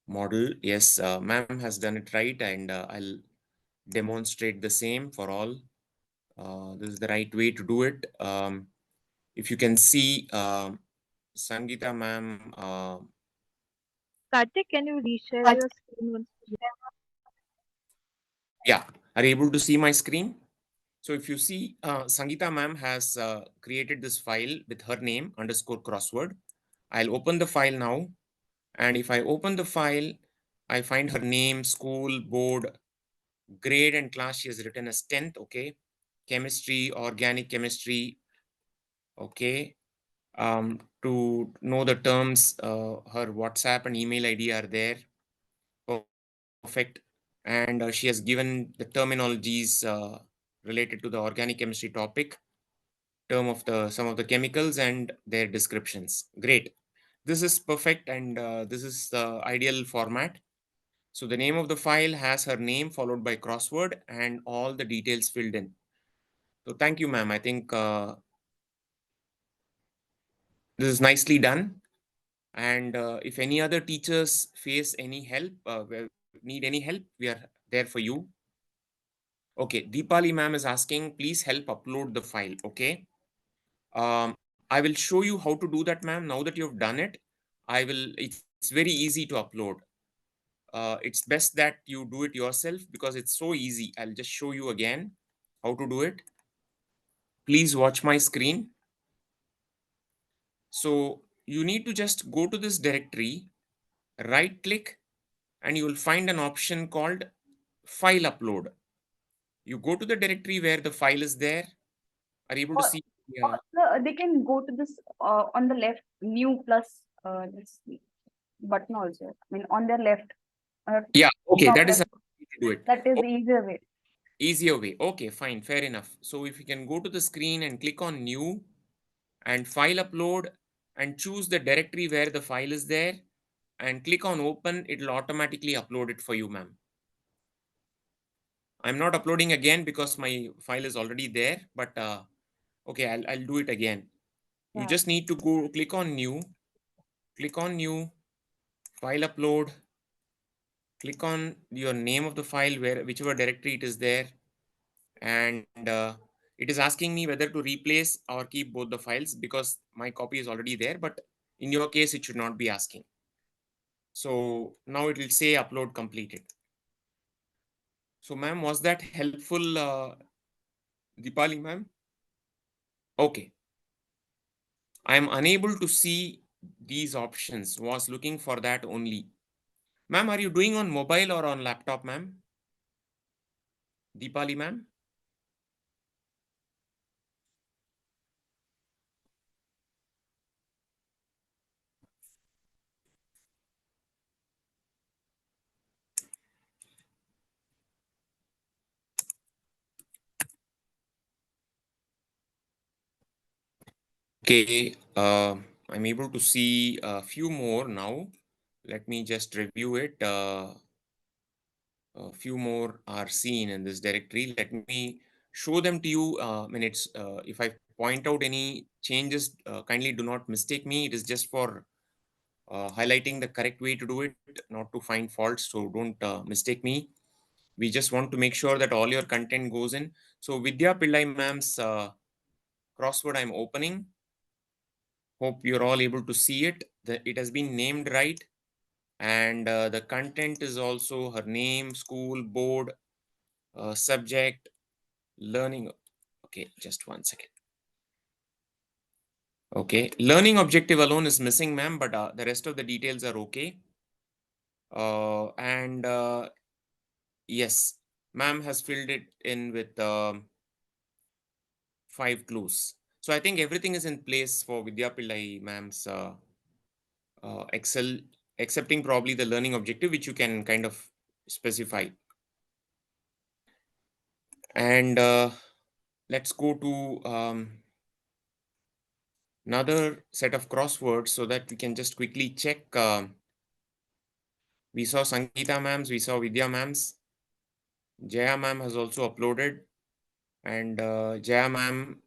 model. Yes, ma'am has done it right, and I'll demonstrate the same for all. This is the right way to do it. If you can see, Sangeeta ma'am, Karthik, can you reshare your screen once again? yeah, are you able to see my screen? So if you see, Sangeeta ma'am has created this file with her name _crossword. I'll open the file now. And if I open the file, I find her name, school, board, grade and class. She has written as 10th. Okay. Chemistry, organic chemistry. Okay. To know the terms, her WhatsApp and email ID are there. Perfect. And she has given the terminologies related to the organic chemistry topic, term of some of the chemicals and their descriptions. Great. This is perfect, and this is the ideal format. So the name of the file has her name followed by crossword and all the details filled in. So thank you, ma'am. I think this is nicely done. And if any other teachers face any help, need any help, we are there for you. Okay, Deepali ma'am is asking, please help upload the file. Okay. I will show you how to do that, ma'am. Now that you've done it, it's very easy to upload. It's best that you do it yourself because it's so easy. I'll just show you again how to do it. Please watch my screen. So you need to just go to this directory, right click, and you will find an option called file upload. You go to the directory where the file is there. Are you able to Or, see? they can go to this on the left, new plus this button also. I mean, on their left. Yeah, okay, Top that is left. how you need to do it. That is the easier way. Easier way. Okay, fine, fair enough. So if you can go to the screen and click on new and file upload and choose the directory where the file is there and click on open, it'll automatically upload it for you, ma'am. I'm not uploading again because my file is already there, but okay, I'll do it again. You Yeah. just need to go click on new, file upload, click on your name of the file whichever directory it is there, and it is asking me whether to replace or keep both the files because my copy is already there, but in your case it should not be asking. So now it will say upload completed. So ma'am, was that helpful, Deepali ma'am? Okay. I am unable to see these options, was looking for that only. Ma'am, are you doing on mobile or on laptop, ma'am? Deepali ma'am? Okay, I'm able to see a few more now. Let me just review it. A few more are seen in this directory. Let me show them to you. If I point out any changes, kindly do not mistake me. It is just for highlighting the correct way to do it, not to find faults. So don't mistake me. We just want to make sure that all your content goes in. So Vidya Pillai ma'am's crossword I'm opening. Hope you're all able to see it. It has been named right. And the content is also her name, school, board, subject, learning. Okay, just one second. Okay, learning objective alone is missing, ma'am, but the rest of the details are okay. And yes, ma'am has filled it in with 5 clues. So I think everything is in place for Vidya Pillai ma'am's Excel, excepting probably the learning objective, which you can kind of specify. And let's go to another set of crosswords so that we can just quickly check. We saw Sangeeta ma'ams, we saw Vidya ma'ams. Jaya ma'am has also uploaded. And Jaya ma'am,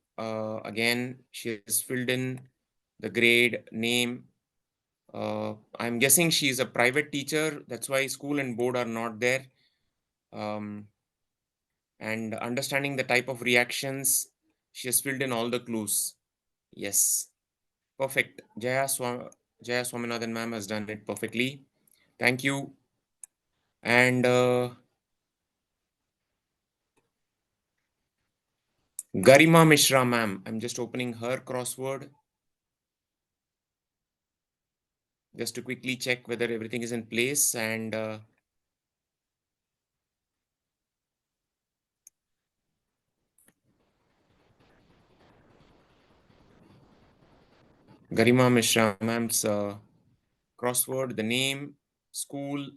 again, she has filled in the grade, name. I'm guessing she is a private teacher. That's why school and board are not there. And understanding the type of reactions, she has filled in all the clues. Yes. Perfect. Jaya Swaminathan ma'am has done it perfectly. Thank you. And Garima Mishra ma'am, I'm just opening her crossword. just to quickly check whether everything is in place. And Garima Mishra ma'am's crossword, the name, school,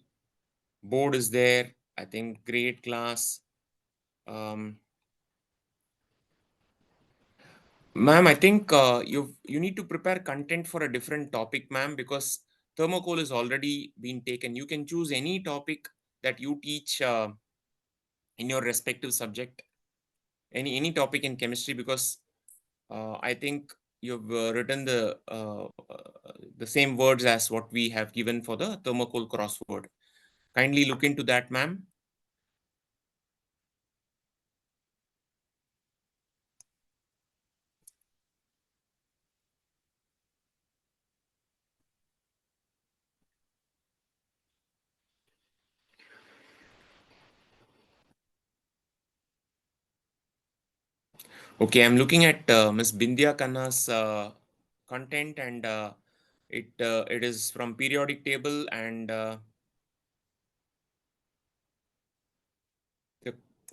board is there. I think grade, class. Ma'am, I think you need to prepare content for a different topic, ma'am, because thermocol is already been taken. You can choose any topic that you teach in your respective subject, any topic in chemistry, because I think you've written the same words as what we have given for the thermocol crossword. Kindly look into that, ma'am. Okay, I'm looking at Miss Bindya Khanna's content, and it is from periodic table, and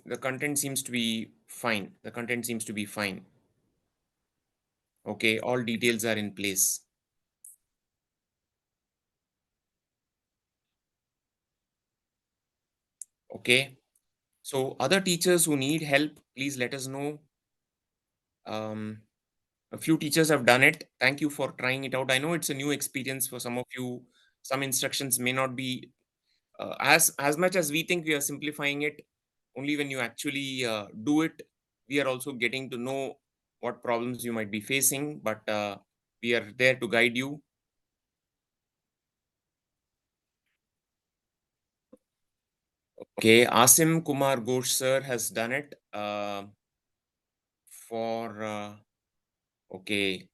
the content seems to be fine. The content seems to be fine. Okay, all details are in place. Okay, so other teachers who need help, please let us know. A few teachers have done it. Thank you for trying it out. I know it's a new experience for some of you. Some instructions may not be as much as we think we are simplifying it. Only when you actually do it, we are also getting to know what problems you might be facing. But we are there to guide you. Okay, Asim Kumar Ghosh sir has done it for. Okay,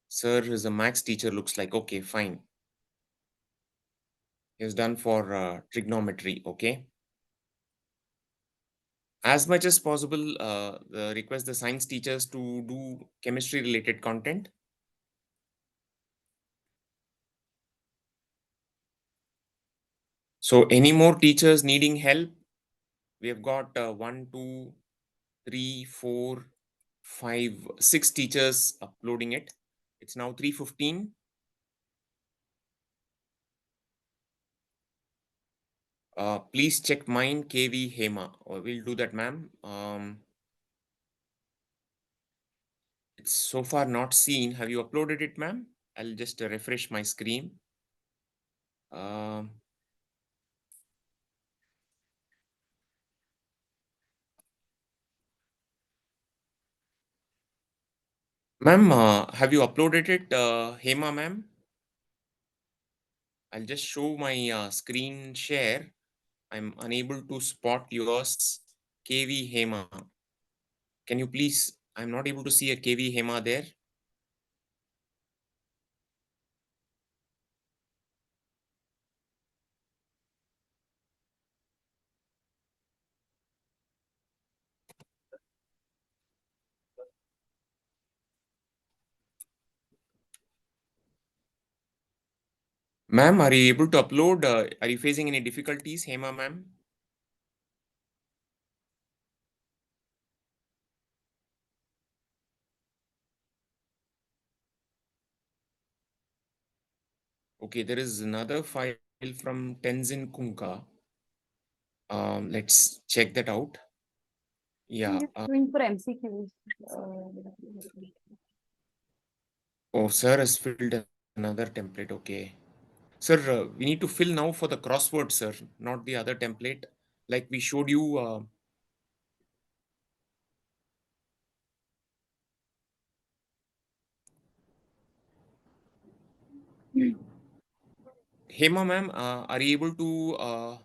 sir is a max teacher. Looks like okay, fine. He has done for trigonometry. Okay. As much as possible, request the science teachers to do chemistry related content. So any more teachers needing help? We have got 1, 2, 3, 4, 5, 6 teachers uploading it. It's now 3:15. Please check mine, KV Hema. We'll do that, ma'am. It's so far not seen. Have you uploaded it, ma'am? I'll just refresh my screen. Ma'am, have you uploaded it, Hema, ma'am? I'll just show my screen share. I'm unable to spot yours, KV Hema. Can you please? I'm not able to see a KV Hema there. Ma'am, are you able to upload? Are you facing any difficulties, Hema, ma'am? Okay, there is another file from Tenzin Kunka. Let's check that out. Yeah. Just doing for MCQs. Oh, sir has filled another template. Okay. Sir, we need to fill now for the crossword, sir, not the other template. Like we showed you. Hema, ma'am, are you able to?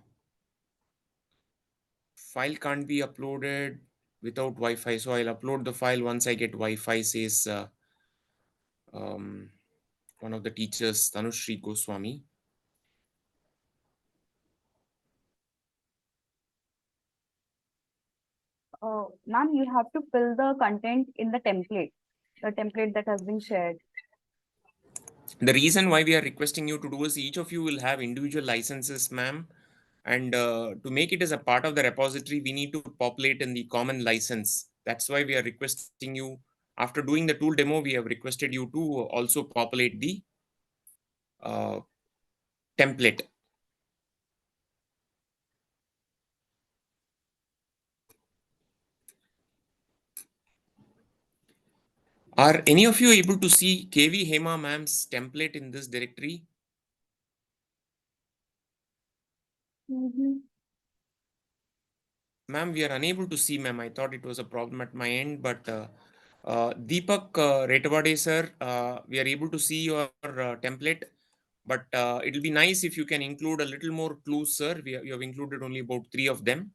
File can't be uploaded without Wi-Fi, so I'll upload the file once I get Wi-Fi, says one of the teachers, Tanushri Goswami. Ma'am, you have to fill the content in the template that has been shared. The reason why we are requesting you to do is each of you will have individual licenses, ma'am. And to make it as a part of the repository, we need to populate in the common license. That's why we are requesting you, after doing the tool demo, we have requested you to also populate the template. Are any of you able to see KV Hema ma'am's template in this directory? Ma'am, we are unable to see, ma'am. I thought it was a problem at my end, but Deepak Retawade sir, we are able to see your template, but it will be nice if you can include a little more clues, sir. You have included only about 3 of them.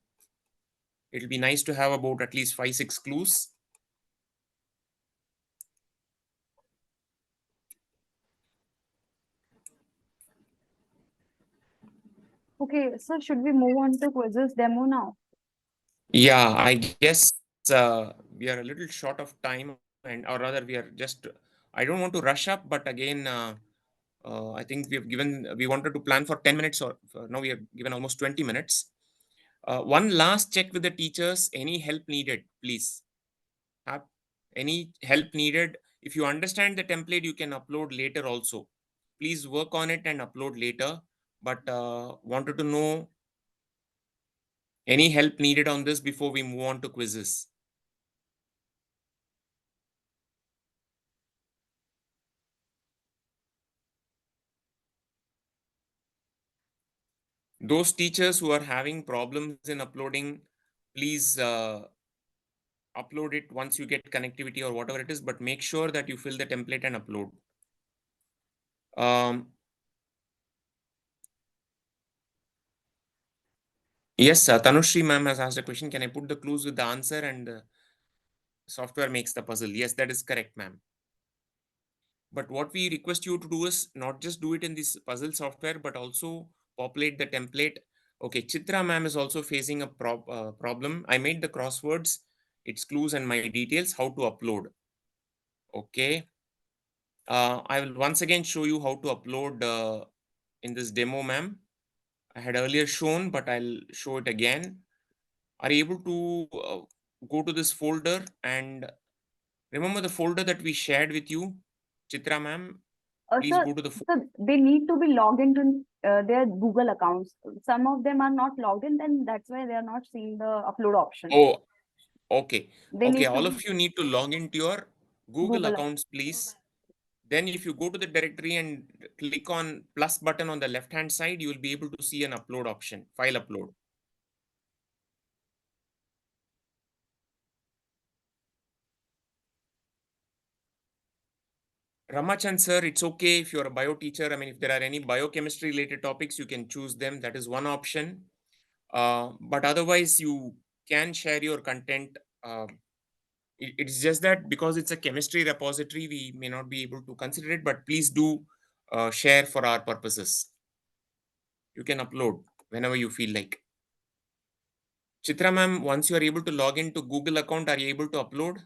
It will be nice to have about at least 5, 6 clues. Okay, so should we move on to quizzes demo now? Yeah, I guess we are a little short of time, and or rather, we are just. I don't want to rush up, but again, I think we wanted to plan for 10 minutes, or now we have given almost 20 minutes. One last check with the teachers. Any help needed, please. Have any help needed? If you understand the template, you can upload later also. Please work on it and upload later. But wanted to know any help needed on this before we move on to quizzes. Those teachers who are having problems in uploading, please upload it once you get connectivity or whatever it is, but make sure that you fill the template and upload. Yes, Tanushri ma'am has asked a question. Can I put the clues with the answer and the software makes the puzzle? Yes, that is correct, ma'am. But what we request you to do is not just do it in this puzzle software, but also populate the template. Okay, Chitra ma'am is also facing a problem. I made the crosswords, its clues and my details, how to upload. Okay. I will once again show you how to upload in this demo, ma'am. I had earlier shown, but I'll show it again. Are you able to go to this folder and remember the folder that we shared with you, Chitra ma'am? Please So, go to the they need to be logged into their Google accounts. Some of them are not logged in, then that's why they are not seeing the upload option. Oh, okay. They Okay, need all to of you need to log into your Google Google. accounts, please. Then if you go to the directory and click on plus button on the left hand side, you will be able to see an upload option, file upload. Ramachan sir, it's okay if you're a bio teacher. I mean, if there are any biochemistry related topics, you can choose them. That is one option. But otherwise, you can share your content. It's just that because it's a chemistry repository, we may not be able to consider it, but please do share for our purposes. You can upload whenever you feel like. Chitra ma'am, once you are able to log into Google account, are you able to upload?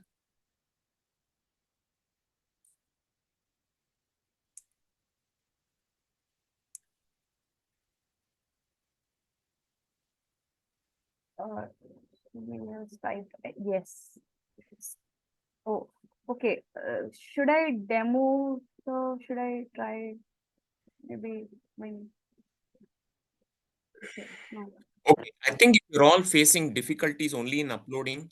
Yes, type yes. Oh, okay. Should I demo? So should I try? Maybe when. Okay, no. Okay, I think if you're all facing difficulties only in uploading,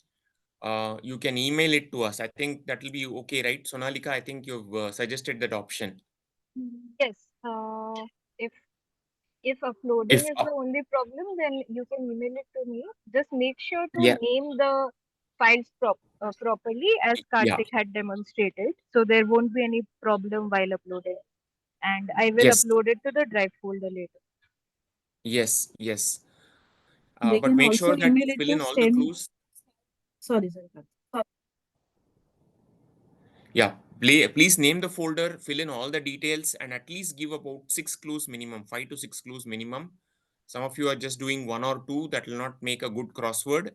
you can email it to us. I think that will be okay, right? Sonalika, I think you've suggested that option. Yes. If if uploading If is the only problem, then you can email it to me. Just make sure to yeah, name the files properly as yeah, Karthik had demonstrated, so there won't be any problem while uploading. And I will yes, upload it to the drive folder later. yes, yes. They But can make also sure that email you it fill to in all the send. clues. Sorry, sorry. Yeah, please name the folder, fill in all the details, and at least give about 6 clues minimum, 5 to 6 clues minimum. Some of you are just doing 1 or 2, that will not make a good crossword.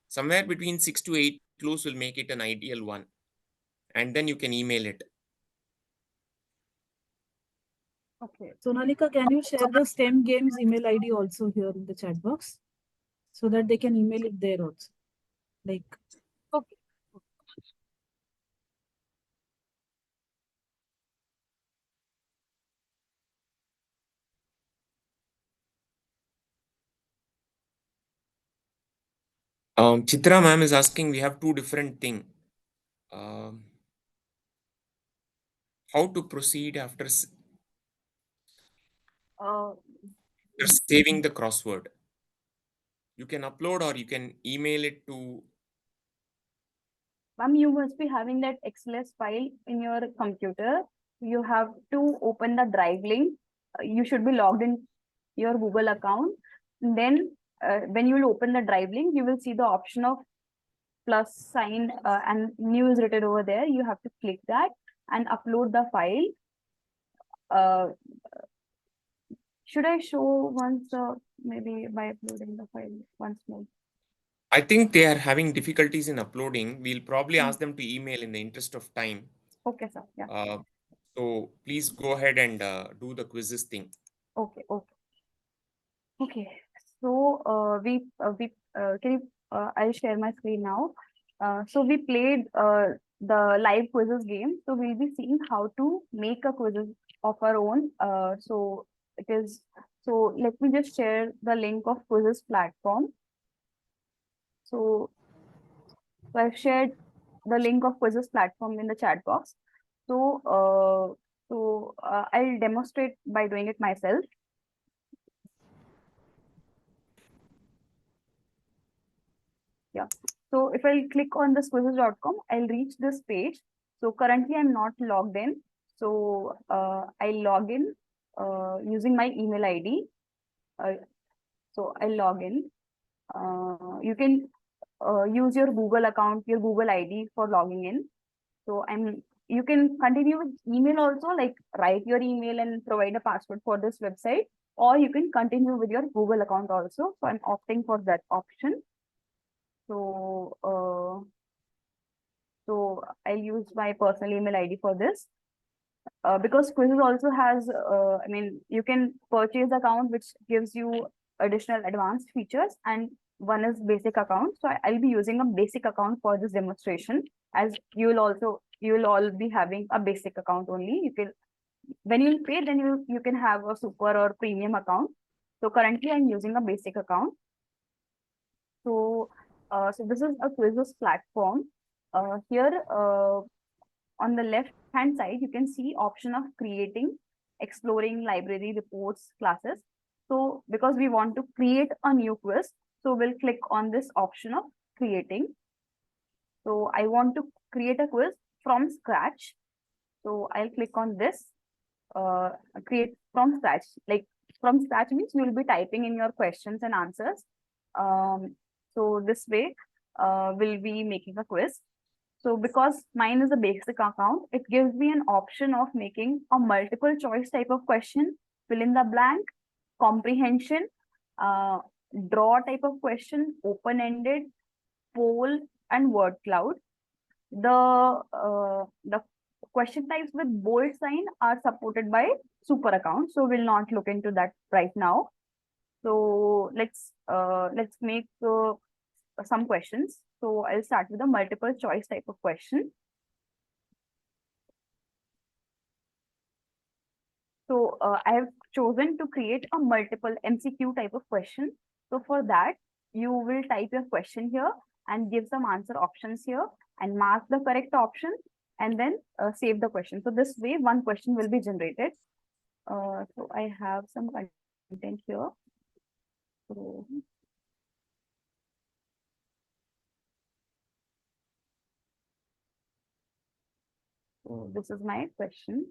Somewhere between 6 to 8 clues will make it an ideal one. And then you can email it. Okay. Sonalika, can you share the STEM Games email ID also here in the chat box so that they can email it there also? Like, Okay. Chitra ma'am is asking, we have two different thing. Um, how to proceed after Uh, saving the crossword? You can upload or you can email it to. Ma'am, you must be having that XLS file in your computer. You have to open the drive link. You should be logged in your Google account. And then when you will open the drive link, you will see the option of plus sign and new is written over there. You have to click that and upload the file. Uh, should I show once maybe by uploading the file once more? I think they are having difficulties in uploading. We'll probably ask them to email in the interest of time. Okay, sir. Yeah. So please go ahead and do the quizzes thing. Okay. Okay. Okay. So can you I'll share my screen now. So we played the live quizzes game. So we'll be seeing how to make a quizzes of our own. So it is so let me just share the link of quizzes platform. So I've shared the link of quizzes platform in the chat box. So I'll demonstrate by doing it myself. Yeah. So if I click on this quizzes.com, I'll reach this page. So currently I'm not logged in. So I'll log in using my email ID. So I'll log in. You can use your Google account, your Google ID for logging in. So you can continue with email also, like write your email and provide a password for this website, or you can continue with your Google account also. So I'm opting for that option. So I'll use my personal email ID for this. Because Quizzes also has, I mean, you can purchase account which gives you additional advanced features, and one is basic account. So I'll be using a basic account for this demonstration, as you will all be having a basic account only. You can, when you pay, then you can have a super or premium account. So currently I'm using a basic account. So so this is a Quizzes platform. Here on the left hand side, you can see option of creating, exploring library reports, classes. So because we want to create a new quiz, so we'll click on this option of creating. So I want to create a quiz from scratch. So I'll click on this, create from scratch. Like from scratch means you will be typing in your questions and answers. So this way, we'll be making a quiz. So because mine is a basic account, it gives me an option of making a multiple choice type of question, fill in the blank, comprehension, uh, draw type of question, open-ended, poll, and word cloud. The question types with bold sign are supported by super account. So we'll not look into that right now. So let's make some questions. So I'll start with a multiple choice type of question. So I have chosen to create a multiple MCQ type of question. So for that, you will type your question here and give some answer options here and mark the correct option and then save the question. So this way, one question will be generated. So I have some content here. So this is my question.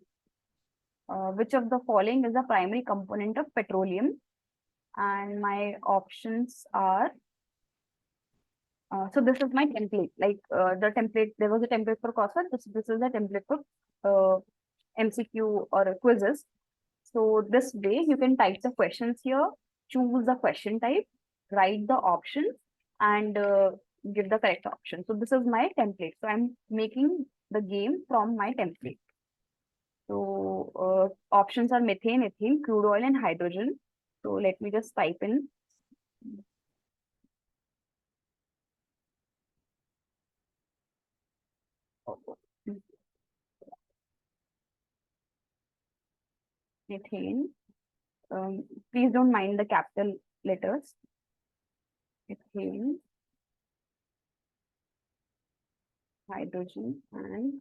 Which of the following is the primary component of petroleum? And my options are, so this is my template, like the template, there was a template for crossword, this is the template for MCQ or quizzes. So this way you can type the questions here, choose the question type, write the options and give the correct option. So this is my template. So I'm making the game from my template. So options are methane, ethane, crude oil, and hydrogen. So let me just type in. Methane. Please don't mind the capital letters. Methane, hydrogen, and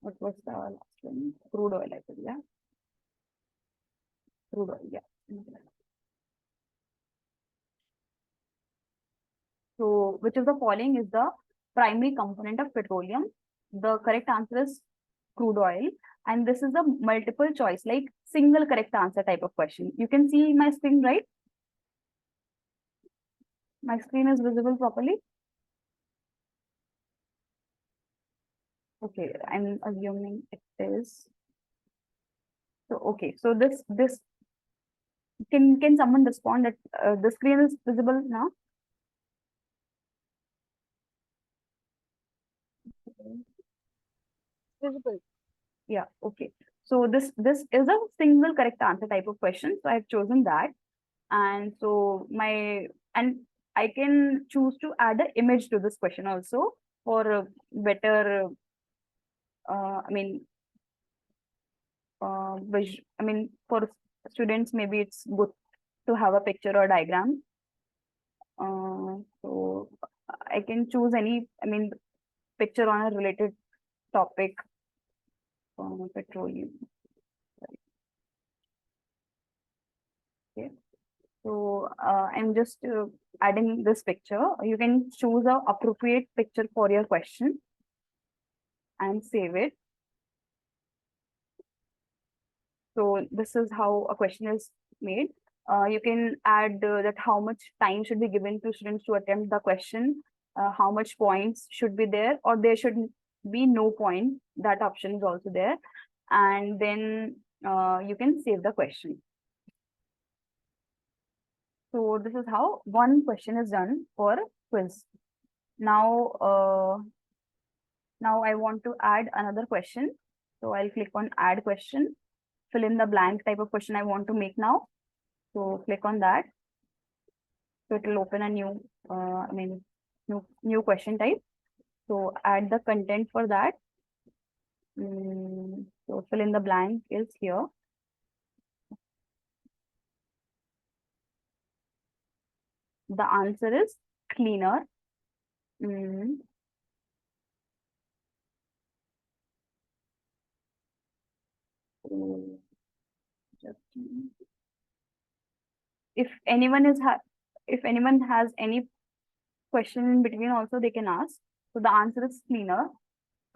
what was the last one? Crude oil, I think, yeah. Crude oil, yeah. So, which of the following is the primary component of petroleum? The correct answer is crude oil. And this is a multiple choice, like single correct answer type of question. You can see my screen, right? My screen is visible properly. Okay, I'm assuming it is. So, okay, so this can someone respond that the screen is visible now? Visible. Yeah, okay. So this is a single correct answer type of question. So I've chosen that. And so I can choose to add an image to this question also for a better I mean for students maybe it's good to have a picture or diagram. So I can choose any picture on a related topic, petroleum. Okay. So I'm just adding this picture. You can choose a appropriate picture for your question and save it. So this is how a question is made. You can add that how much time should be given to students to attempt the question, how much points should be there, or there should be no point. That option is also there. And then you can save the question. So this is how one question is done for quiz. Now, now I want to add another question. So I'll click on add question, fill in the blank type of question I want to make now. So click on that. So it will open a new, new question type. So add the content for that. So fill in the blank is here. The answer is cleaner. If anyone has any question in between also they can ask. So the answer is cleaner,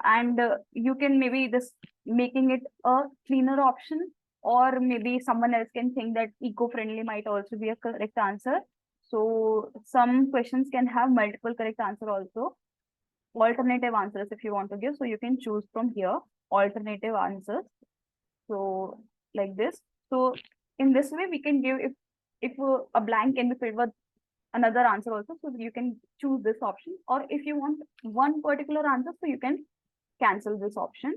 and you can maybe just making it a cleaner option, or maybe someone else can think that eco-friendly might also be a correct answer. So some questions can have multiple correct answer also. Alternative answers if you want to give, so you can choose from here alternative answers. So like this. So in this way we can give, if a blank can be filled with another answer also, so you can choose this option, or if you want one particular answer, so you can cancel this option.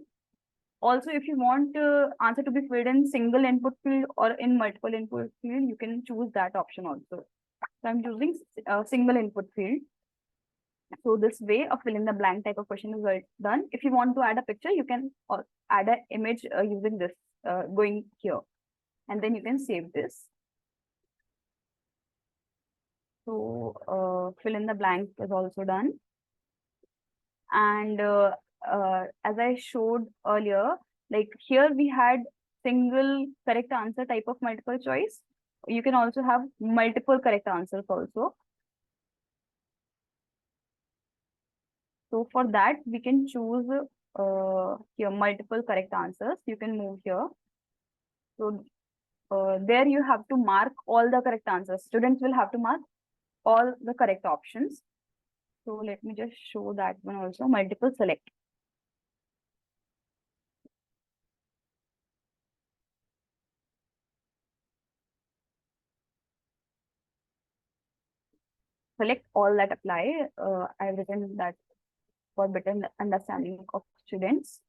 Also, if you want answer to be filled in single input field or in multiple input field, you can choose that option also. So I'm choosing single input field. So this way a fill in the blank type of question is done. If you want to add a picture, you can add an image using this going here, and then you can save this. So fill in the blank is also done. And as I showed earlier, like here we had single correct answer type of multiple choice. You can also have multiple correct answers also. So for that, we can choose here multiple correct answers. You can move here. So there you have to mark all the correct answers. Students will have to mark all the correct options. So let me just show that one also, multiple select. Select all that apply. I've written that for better understanding of students.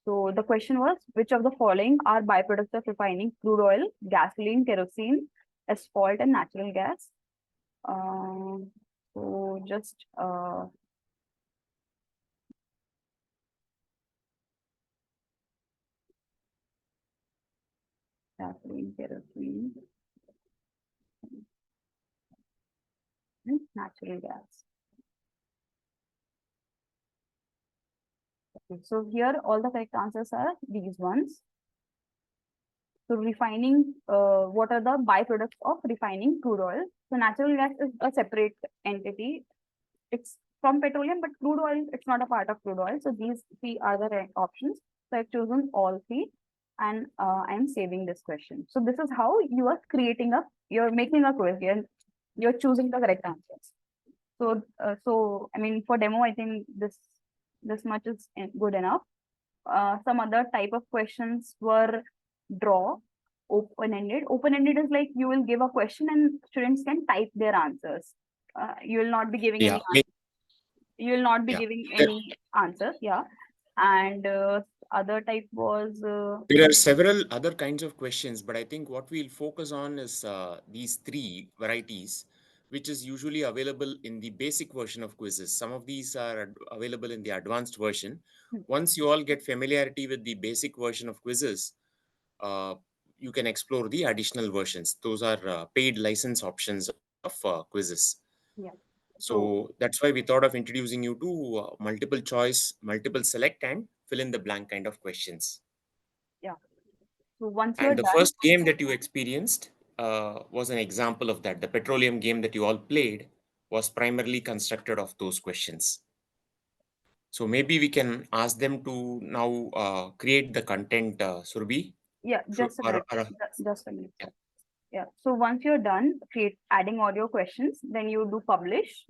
So the question was, which of the following are byproducts of refining crude oil, gasoline, kerosene, asphalt, and natural gas? So just gasoline, kerosene, and natural gas. Okay, so here all the correct answers are these ones. So refining, what are the byproducts of refining crude oil? So natural gas is a separate entity. It's from petroleum, but crude oil, it's not a part of crude oil. So these three are the right options. So I've chosen all three, and I'm saving this question. So this is how you are you're making a quiz. You're choosing the correct answers. So I mean, for demo, I think this much is good enough. Some other type of questions were draw, open-ended. Open-ended is like you will give a question and students can type their answers. You will not be giving Yeah, any answer. You will not be yeah. giving any answers. Yeah. And other type was There are several other kinds of questions, but I think what we'll focus on is these three varieties, which is usually available in the basic version of quizzes. Some of these are available in the advanced version. Once you all get familiarity with the basic version of quizzes, uh, you can explore the additional versions. Those are paid license options of quizzes. yeah. So that's why we thought of introducing you to multiple choice, multiple select, and fill in the blank kind of questions. Yeah. So once you're And the done, first game that you experienced was an example of that. The petroleum game that you all played was primarily constructed of those questions. So maybe we can ask them to now create the content, Surbi. yeah, just a minute. Just a minute. Yeah. Yeah. So once you're done, adding audio questions, then you do publish,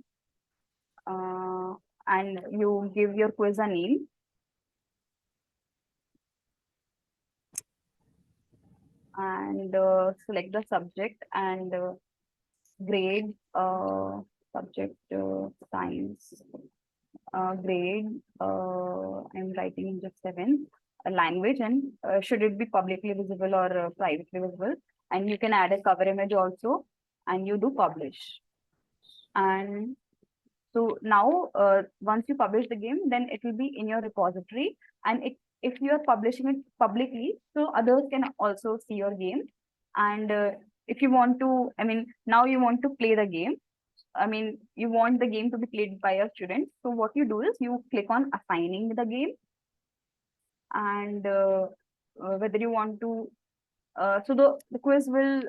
and you give your quiz a name. And select the subject and grade, subject science, grade, I'm writing just 7, language, and should it be publicly visible or privately visible? And you can add a cover image also, and you do publish. And so now, once you publish the game, then it will be in your repository. And if you are publishing it publicly, so others can also see your game. And if you want to, I mean, now you want to play the game. I mean, you want the game to be played by your students. So what you do is you click on assigning the game, and whether you want to, so the quiz will,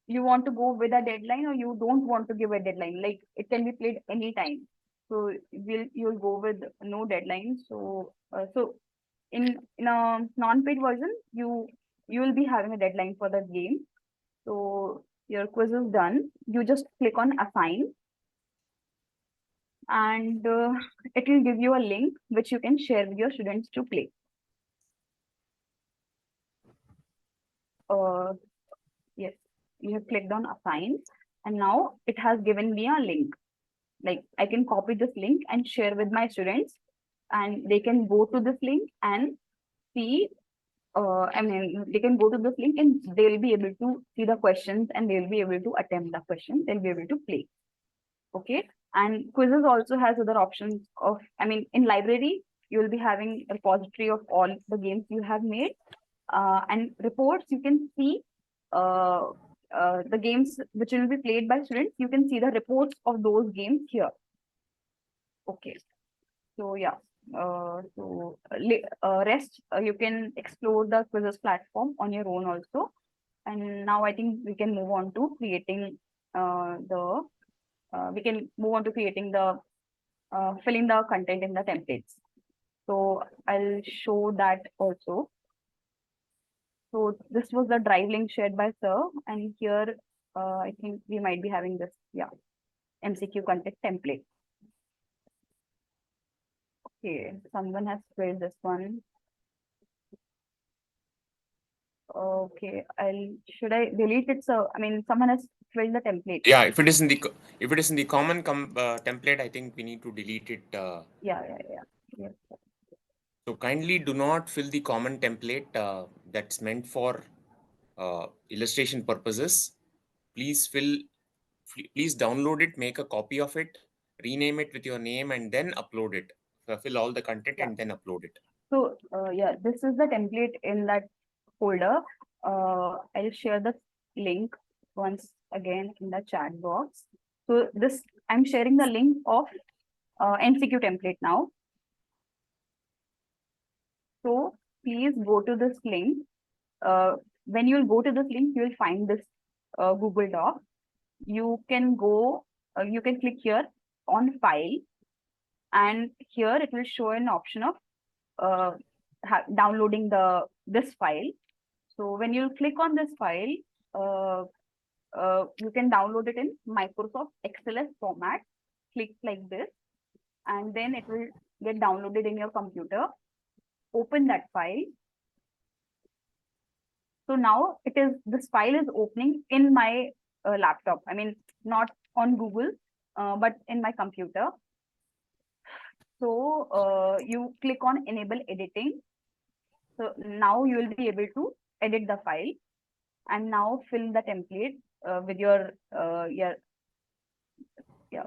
you want to go with a deadline or you don't want to give a deadline, like it can be played anytime. So you'll go with no deadline. So in a non-paid version, you will be having a deadline for the game. So your quiz is done. You just click on assign, and it will give you a link which you can share with your students to play. Yes, you have clicked on assign, and now it has given me a link. Like I can copy this link and share with my students, and they can go to this link and see. I mean, they can go to this link and they'll be able to see the questions and they'll be able to attempt the question. They'll be able to play. Okay. And quizzes also has other options of, I mean, in library, you will be having a repository of all the games you have made. And reports, you can see the games which will be played by students. You can see the reports of those games here. Okay. So yeah. Rest, you can explore the quizzes platform on your own also. And now I think we can move on to creating filling the content in the templates. So I'll show that also. So this was the drive link shared by Sir, and here I think we might be having this, yeah, MCQ content template. Okay, someone has filled this one. Okay, should I delete it? So I mean, someone has filled the template. Yeah, if it is in the common template, I think we need to delete it. Yeah. Yes. So kindly do not fill the common template that's meant for illustration purposes. Please please download it, make a copy of it, rename it with your name, and then upload it. Fill all the content Yeah. and then upload it. So yeah, this is the template in that folder. I'll share the link once again in the chat box. So this, I'm sharing the link of MCQ template now. So please go to this link. When you'll go to this link, you'll find this Google Doc. You can go, you can click here on file, and here it will show an option of downloading this file. So when you click on this file, you can download it in Microsoft XLS format. Click like this, and then it will get downloaded in your computer. Open that file. So now this file is opening in my laptop. I mean, not on Google, but in my computer. So you click on enable editing. So now you will be able to edit the file, and now fill the template with your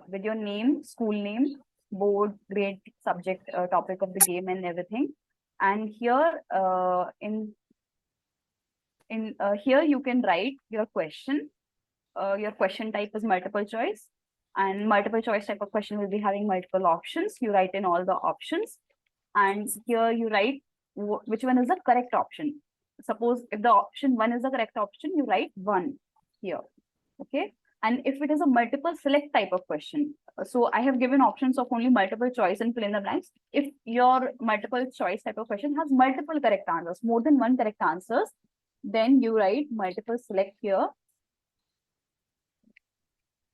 with your name, school name, board, grade, subject, topic of the game, and everything. And here here you can write your question. Your question type is multiple choice, and multiple choice type of question will be having multiple options. You write in all the options, and here you write which one is the correct option. Suppose if the option 1 is the correct option, you write 1 here. Okay. And if it is a multiple select type of question, so I have given options of only multiple choice and fill in the blanks. If your multiple choice type of question has multiple correct answers, more than one correct answers, then you write multiple select here,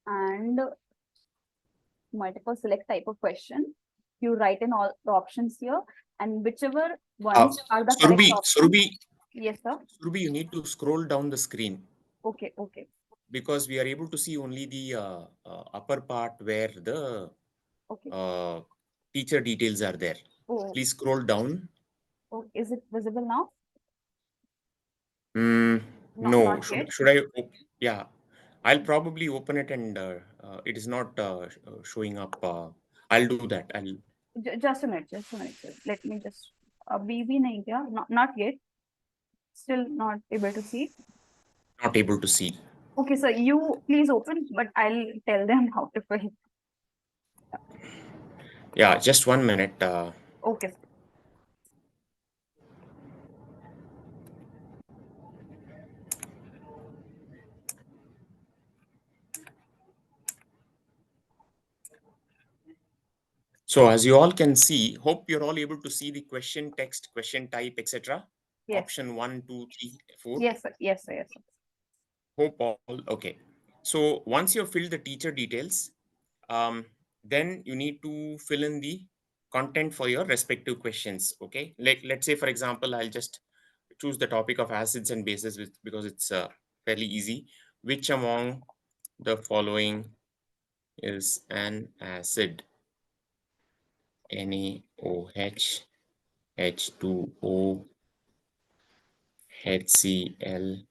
and multiple select type of question. You write in all the options here, and whichever ones are the correct options. Yes, sir. Surubi, you need to scroll down the screen. Okay, okay. Because we are able to see only the upper part where the teacher details are there. Oh. Please scroll down. Oh, is it visible now? No. Not yet. Should I? Yeah, I'll probably open it, and it is not showing up. I'll do that. Just a minute. Just a minute. Let me just. BB nahi kya? Not yet. Still not able to see. Not able to see. Okay, so you please open, but I'll tell them how to fill. Yeah, just 1 minute. Okay. So as you all can see, hope you're all able to see the question text, question type, etc. Yes. Option 1, 2, 3, 4. Yes, sir. Yes, sir. Yes, sir. Hope all okay. So once you've filled the teacher details, then you need to fill in the content for your respective questions. Okay, let's say, for example, I'll just choose the topic of acids and bases because it's fairly easy. Which among the following is an acid? NaOH, H2O, HCl.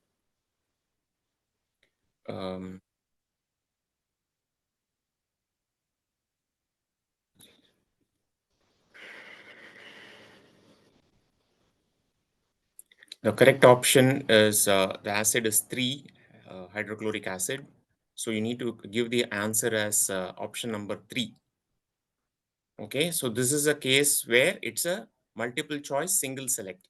The correct option is the acid is 3 hydrochloric acid. So you need to give the answer as option number 3. Okay, so this is a case where it's a multiple choice single select.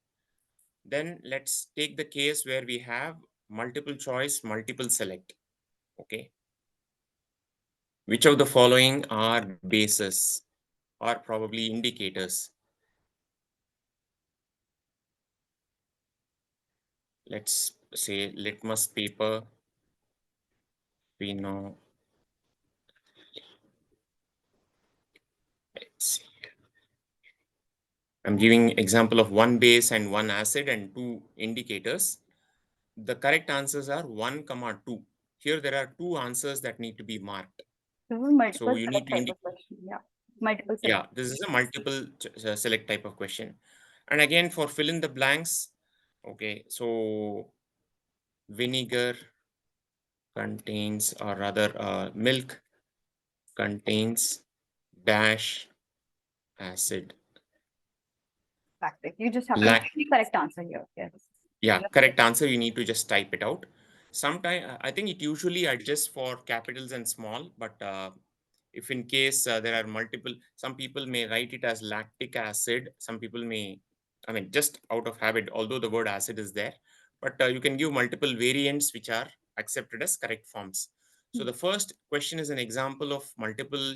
Then let's take the case where we have multiple choice multiple select. Okay, which of the following are bases or probably indicators? Let's say litmus paper. We know. Let's see. I'm giving example of 1 base and 1 acid and 2 indicators. The correct answers are 1, 2. Here there are 2 answers that need to be marked. This is multiple So you need select to type indicate. of question. Yeah. Multiple select. Yeah, this is a multiple select type of question. And again, for fill in the blanks, okay, so vinegar contains, or rather milk contains dash acid. Lactic. You just have to put the correct answer here. Yes. Yeah, correct answer. You need to just type it out. Sometime I think it usually adjusts for capitals and small, but if in case there are multiple, some people may write it as lactic acid. Some people may, I mean, just out of habit, although the word acid is there, but you can give multiple variants which are accepted as correct forms. So the first question is an example of multiple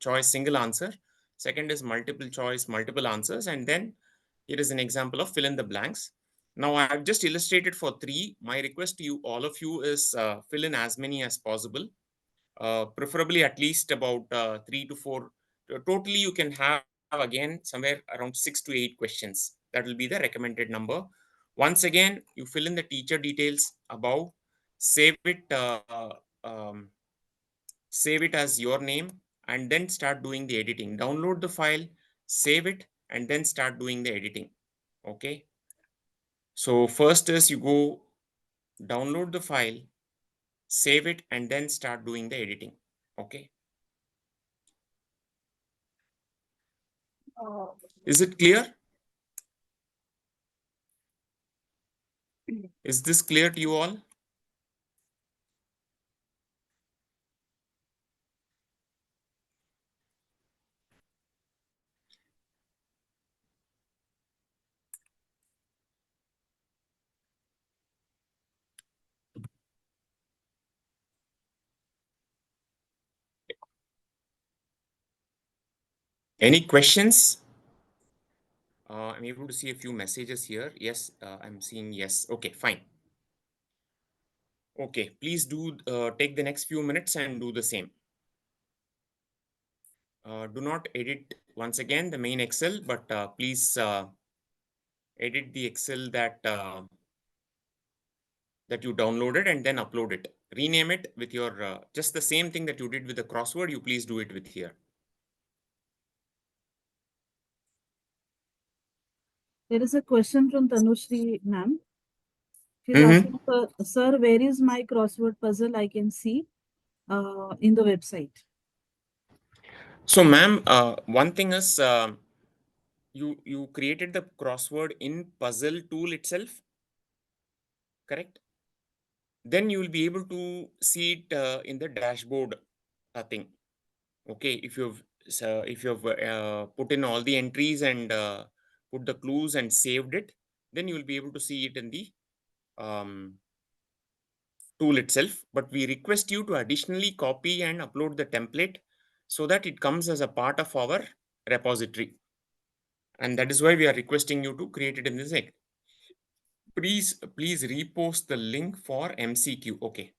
choice single answer. Second is multiple choice multiple answers, and then here is an example of fill in the blanks. Now I've just illustrated for 3. My request to you, all of you, is fill in as many as possible. Preferably at least about 3 to 4. Totally, you can have again somewhere around 6 to 8 questions. That will be the recommended number. Once again, you fill in the teacher details above, save it, save it as your name, and then start doing the editing. Download the file, save it, and then start doing the editing. Okay. So first is you go download the file, save it, and then start doing the editing. Okay. Is it clear? Is this clear to you all? Any questions? I'm able to see a few messages here. Yes, I'm seeing yes. Okay, fine. Okay, please do take the next few minutes and do the same. Do not edit once again the main Excel, but please edit the Excel that that you downloaded and then upload it. Rename it with your just the same thing that you did with the crossword. You please do it with here. There is a question from Tanushri ma'am. She's asking, sir, where is my crossword puzzle? I can see in the website. So, ma'am, one thing is you created the crossword in puzzle tool itself, correct? Then you will be able to see it in the dashboard thing. Okay, if you've put in all the entries and put the clues and saved it, then you will be able to see it in the tool itself. But we request you to additionally copy and upload the template so that it comes as a part of our repository. And that is why we are requesting you to create it in this egg. Please repost the link for MCQ. Okay.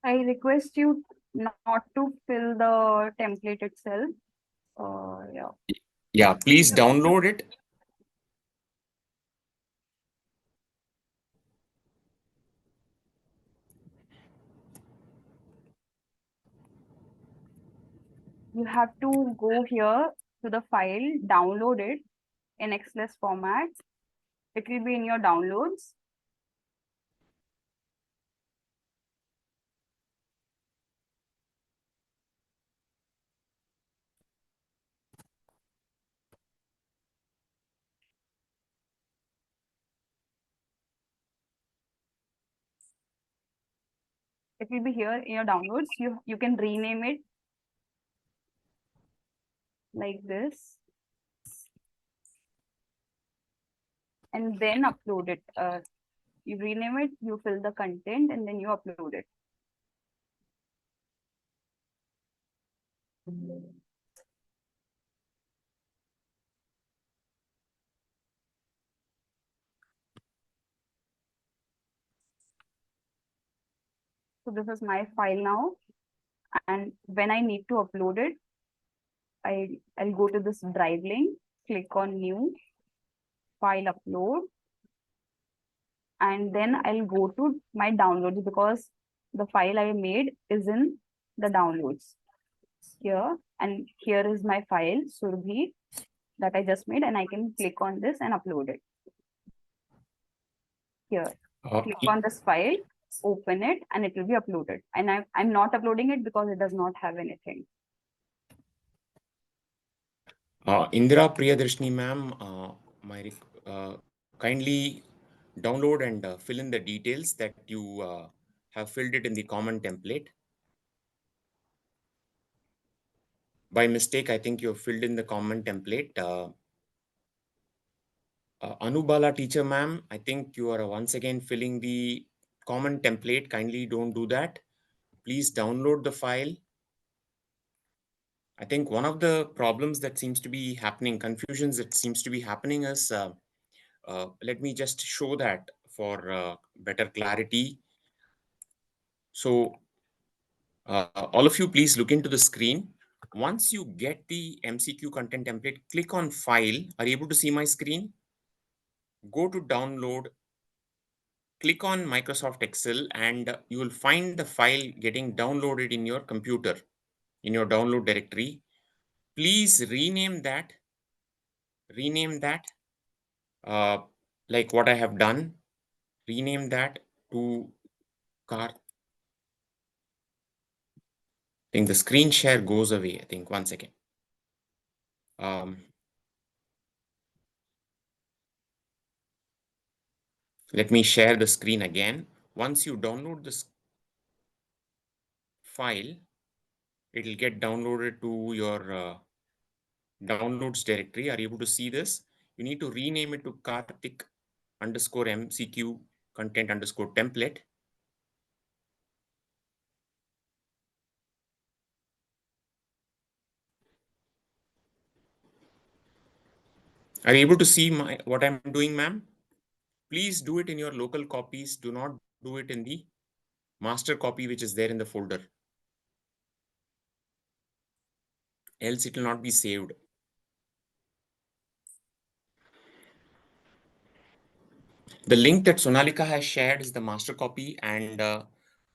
I request you not to fill the template itself. Yeah. Yeah, please download it. You have to go here to the file, download it in XLS format. It will be in your downloads. It will be here in your downloads. You can rename it like this and then upload it. You rename it, you fill the content, and then you upload it. So this is my file now. And when I need to upload it, I'll go to this drive link, click on new, file upload, and then I'll go to my downloads because the file I made is in the downloads. here, and here is my file, Surbhi, that I just made, and I can click on this and upload it. Here, click on this file, open it, and it will be uploaded. And I'm not uploading it because it does not have anything. Indira Priyadarshini ma'am, kindly download and fill in the details that you have filled it in the common template. By mistake, I think you have filled in the common template. Anubala teacher ma'am, I think you are once again filling the common template. Kindly don't do that. Please download the file. I think one of the problems that seems to be happening, confusions that seems to be happening is, let me just show that for better clarity. So all of you, please look into the screen. Once you get the MCQ content template, click on file. Are you able to see my screen? Go to download, click on Microsoft Excel, and you will find the file getting downloaded in your computer, in your download directory. Please rename that like what I have done. Rename that to car. I think the screen share goes away. I think 1 second. Let me share the screen again. Once you download this file, it will get downloaded to your downloads directory. Are you able to see this? You need to rename it to Karthik underscore MCQ content underscore template. Are you able to see what I'm doing, ma'am? Please do it in your local copies. Do not do it in the master copy, which is there in the folder. Else it will not be saved. The link that Sonalika has shared is the master copy, and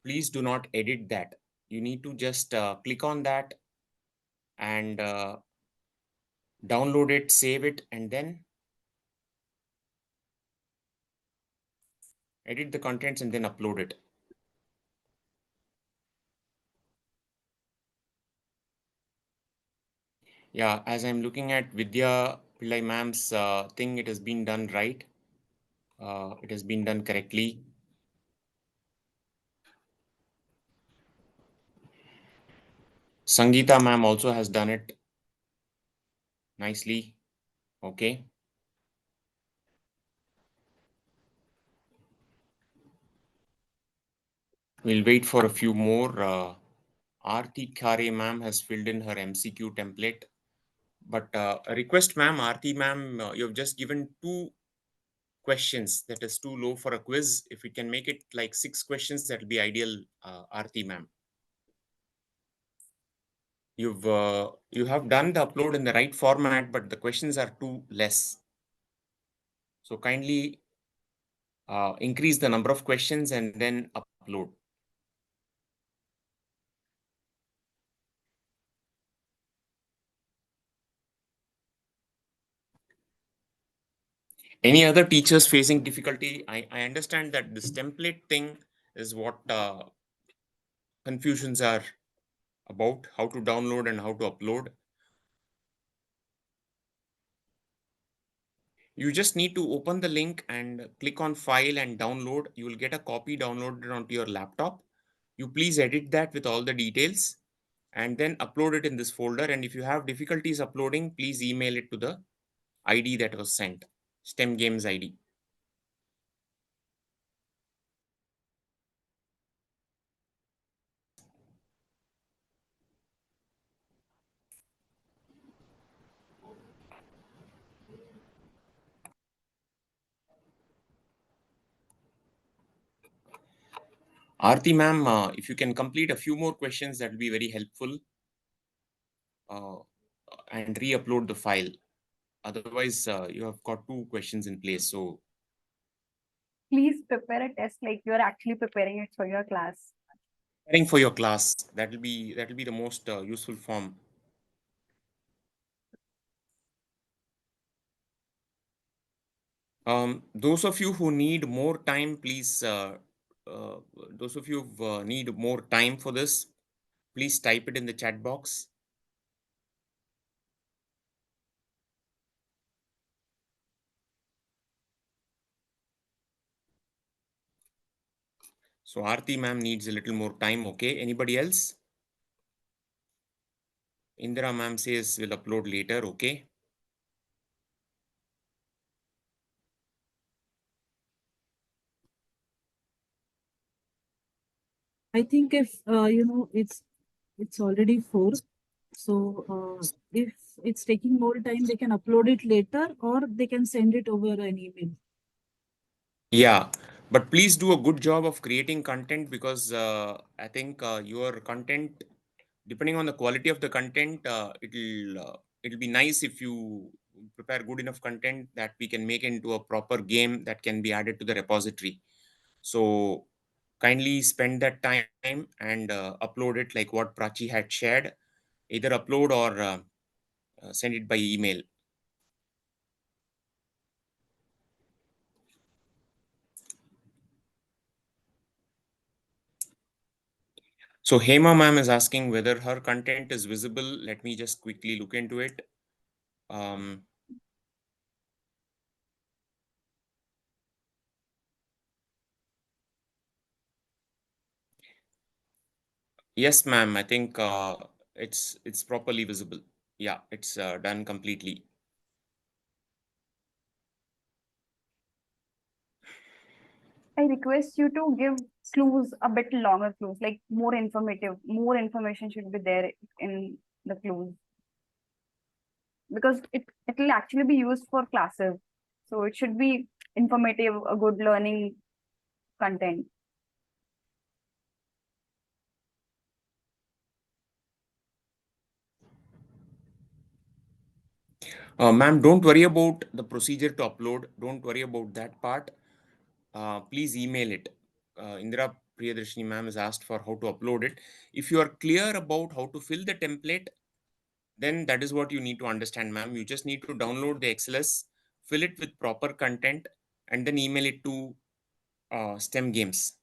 please do not edit that. You need to just click on that and download it, save it, and then edit the contents and then upload it. Yeah, as I'm looking at Vidya Pillai ma'am's thing, it has been done right. It has been done correctly. Sangeeta ma'am also has done it nicely. Okay. We'll wait for a few more. Aarti Khare ma'am has filled in her MCQ template. But a request, ma'am, Aarti ma'am, you have just given 2 questions. That is too low for a quiz. If we can make it like 6 questions, that will be ideal, Aarti ma'am. You have done the upload in the right format, but the questions are too less. So kindly increase the number of questions and then upload. Any other teachers facing difficulty? I understand that this template thing is what confusions are about, how to download and how to upload. You just need to open the link and click on file and download. You will get a copy downloaded onto your laptop. You please edit that with all the details and then upload it in this folder. And if you have difficulties uploading, please email it to the ID that was sent, STEM Games ID. Aarti ma'am, if you can complete a few more questions, that will be very helpful. And re-upload the file. Otherwise, you have got 2 questions in place. So Please prepare a test like you're actually preparing it for your class. preparing for your class. That will be the most useful form. Those of you who need more time, please. Those of you who need more time for this, please type it in the chat box. So Aarti ma'am needs a little more time. Okay. Anybody else? Indira ma'am says we'll upload later. Okay. I think if it's already 4, so if it's taking more time, they can upload it later or they can send it over an email. Yeah, but please do a good job of creating content, because I think your content, depending on the quality of the content, it'll be nice if you prepare good enough content that we can make into a proper game that can be added to the repository. So kindly spend that time and upload it like what Prachi had shared. Either upload or send it by email. So Hema ma'am is asking whether her content is visible. Let me just quickly look into it. Yes, ma'am. I think it's properly visible. Yeah, it's done completely. I request you to give clues, a bit longer clues, like more informative. More information should be there in the clues, because it will actually be used for classes. So it should be informative, a good learning content. Ma'am, don't worry about the procedure to upload. Don't worry about that part. Please email it. Indira Priyadarshini ma'am has asked for how to upload it. If you are clear about how to fill the template, then that is what you need to understand, ma'am. You just need to download the XLS, fill it with proper content, and then email it to STEM Games.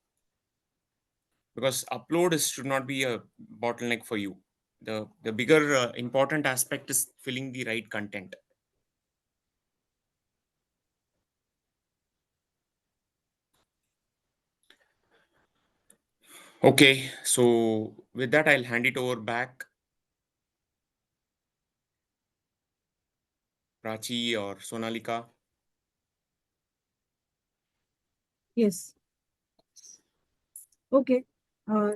Because upload should not be a bottleneck for you. The bigger important aspect is filling the right content. Okay, so with that, I'll hand it over back. Prachi or Sonalika. Yes. Okay.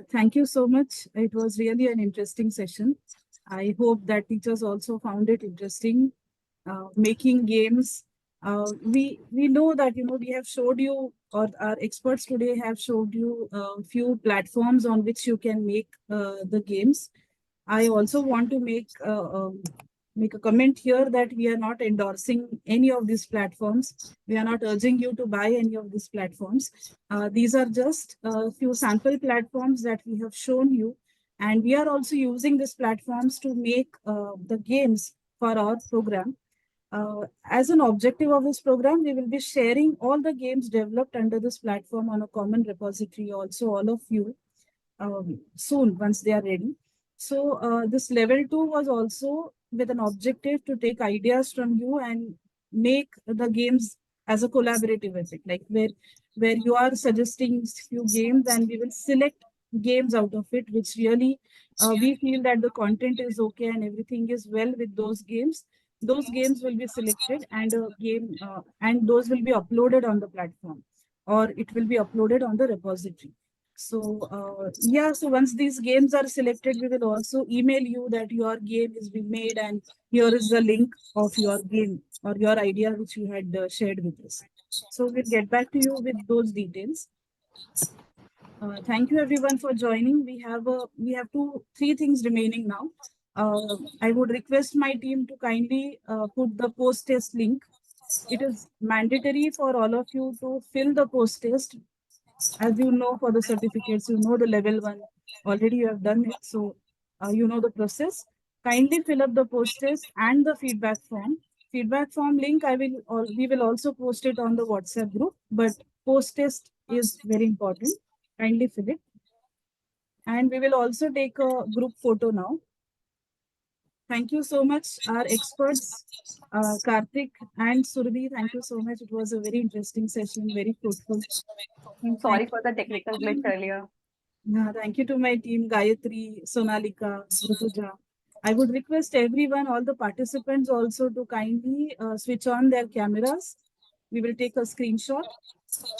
Thank you so much. It was really an interesting session. I hope that teachers also found it interesting. Making games. We know that we have showed you, or our experts today have showed you a few platforms on which you can make the games. I also want to make a comment here that we are not endorsing any of these platforms. We are not urging you to buy any of these platforms. These are just a few sample platforms that we have shown you, and we are also using these platforms to make the games for our program. As an objective of this program, we will be sharing all the games developed under this platform on a common repository, also all of you, soon once they are ready. So this level 2 was also with an objective to take ideas from you and make the games as a collaborative effort, like where you are suggesting few games and we will select games out of it, which really we feel that the content is okay and everything is well with those games. Those games will be selected and a game and those will be uploaded on the platform, or it will be uploaded on the repository. So yeah, so once these games are selected, we will also email you that your game is being made and here is the link of your game or your idea which you had shared with us. So we'll get back to you with those details. Thank you everyone for joining. We have three things remaining now. I would request my team to kindly put the post test link. It is mandatory for all of you to fill the post test As you know, for the certificates, you know the level 1. Already you have done it, so you know the process. Kindly fill up the post test and the feedback form. Feedback form link, we will also post it on the WhatsApp group, but post test is very important. Kindly fill it. And we will also take a group photo now. Thank you so much, our experts, Karthik and Surbhi. Thank you so much. It was a very interesting session, very fruitful. Sorry for the technical glitch earlier. Thank you to my team, Gayatri, Sonalika, Rutuja. I would request everyone, all the participants also to kindly switch on their cameras. We will take a screenshot.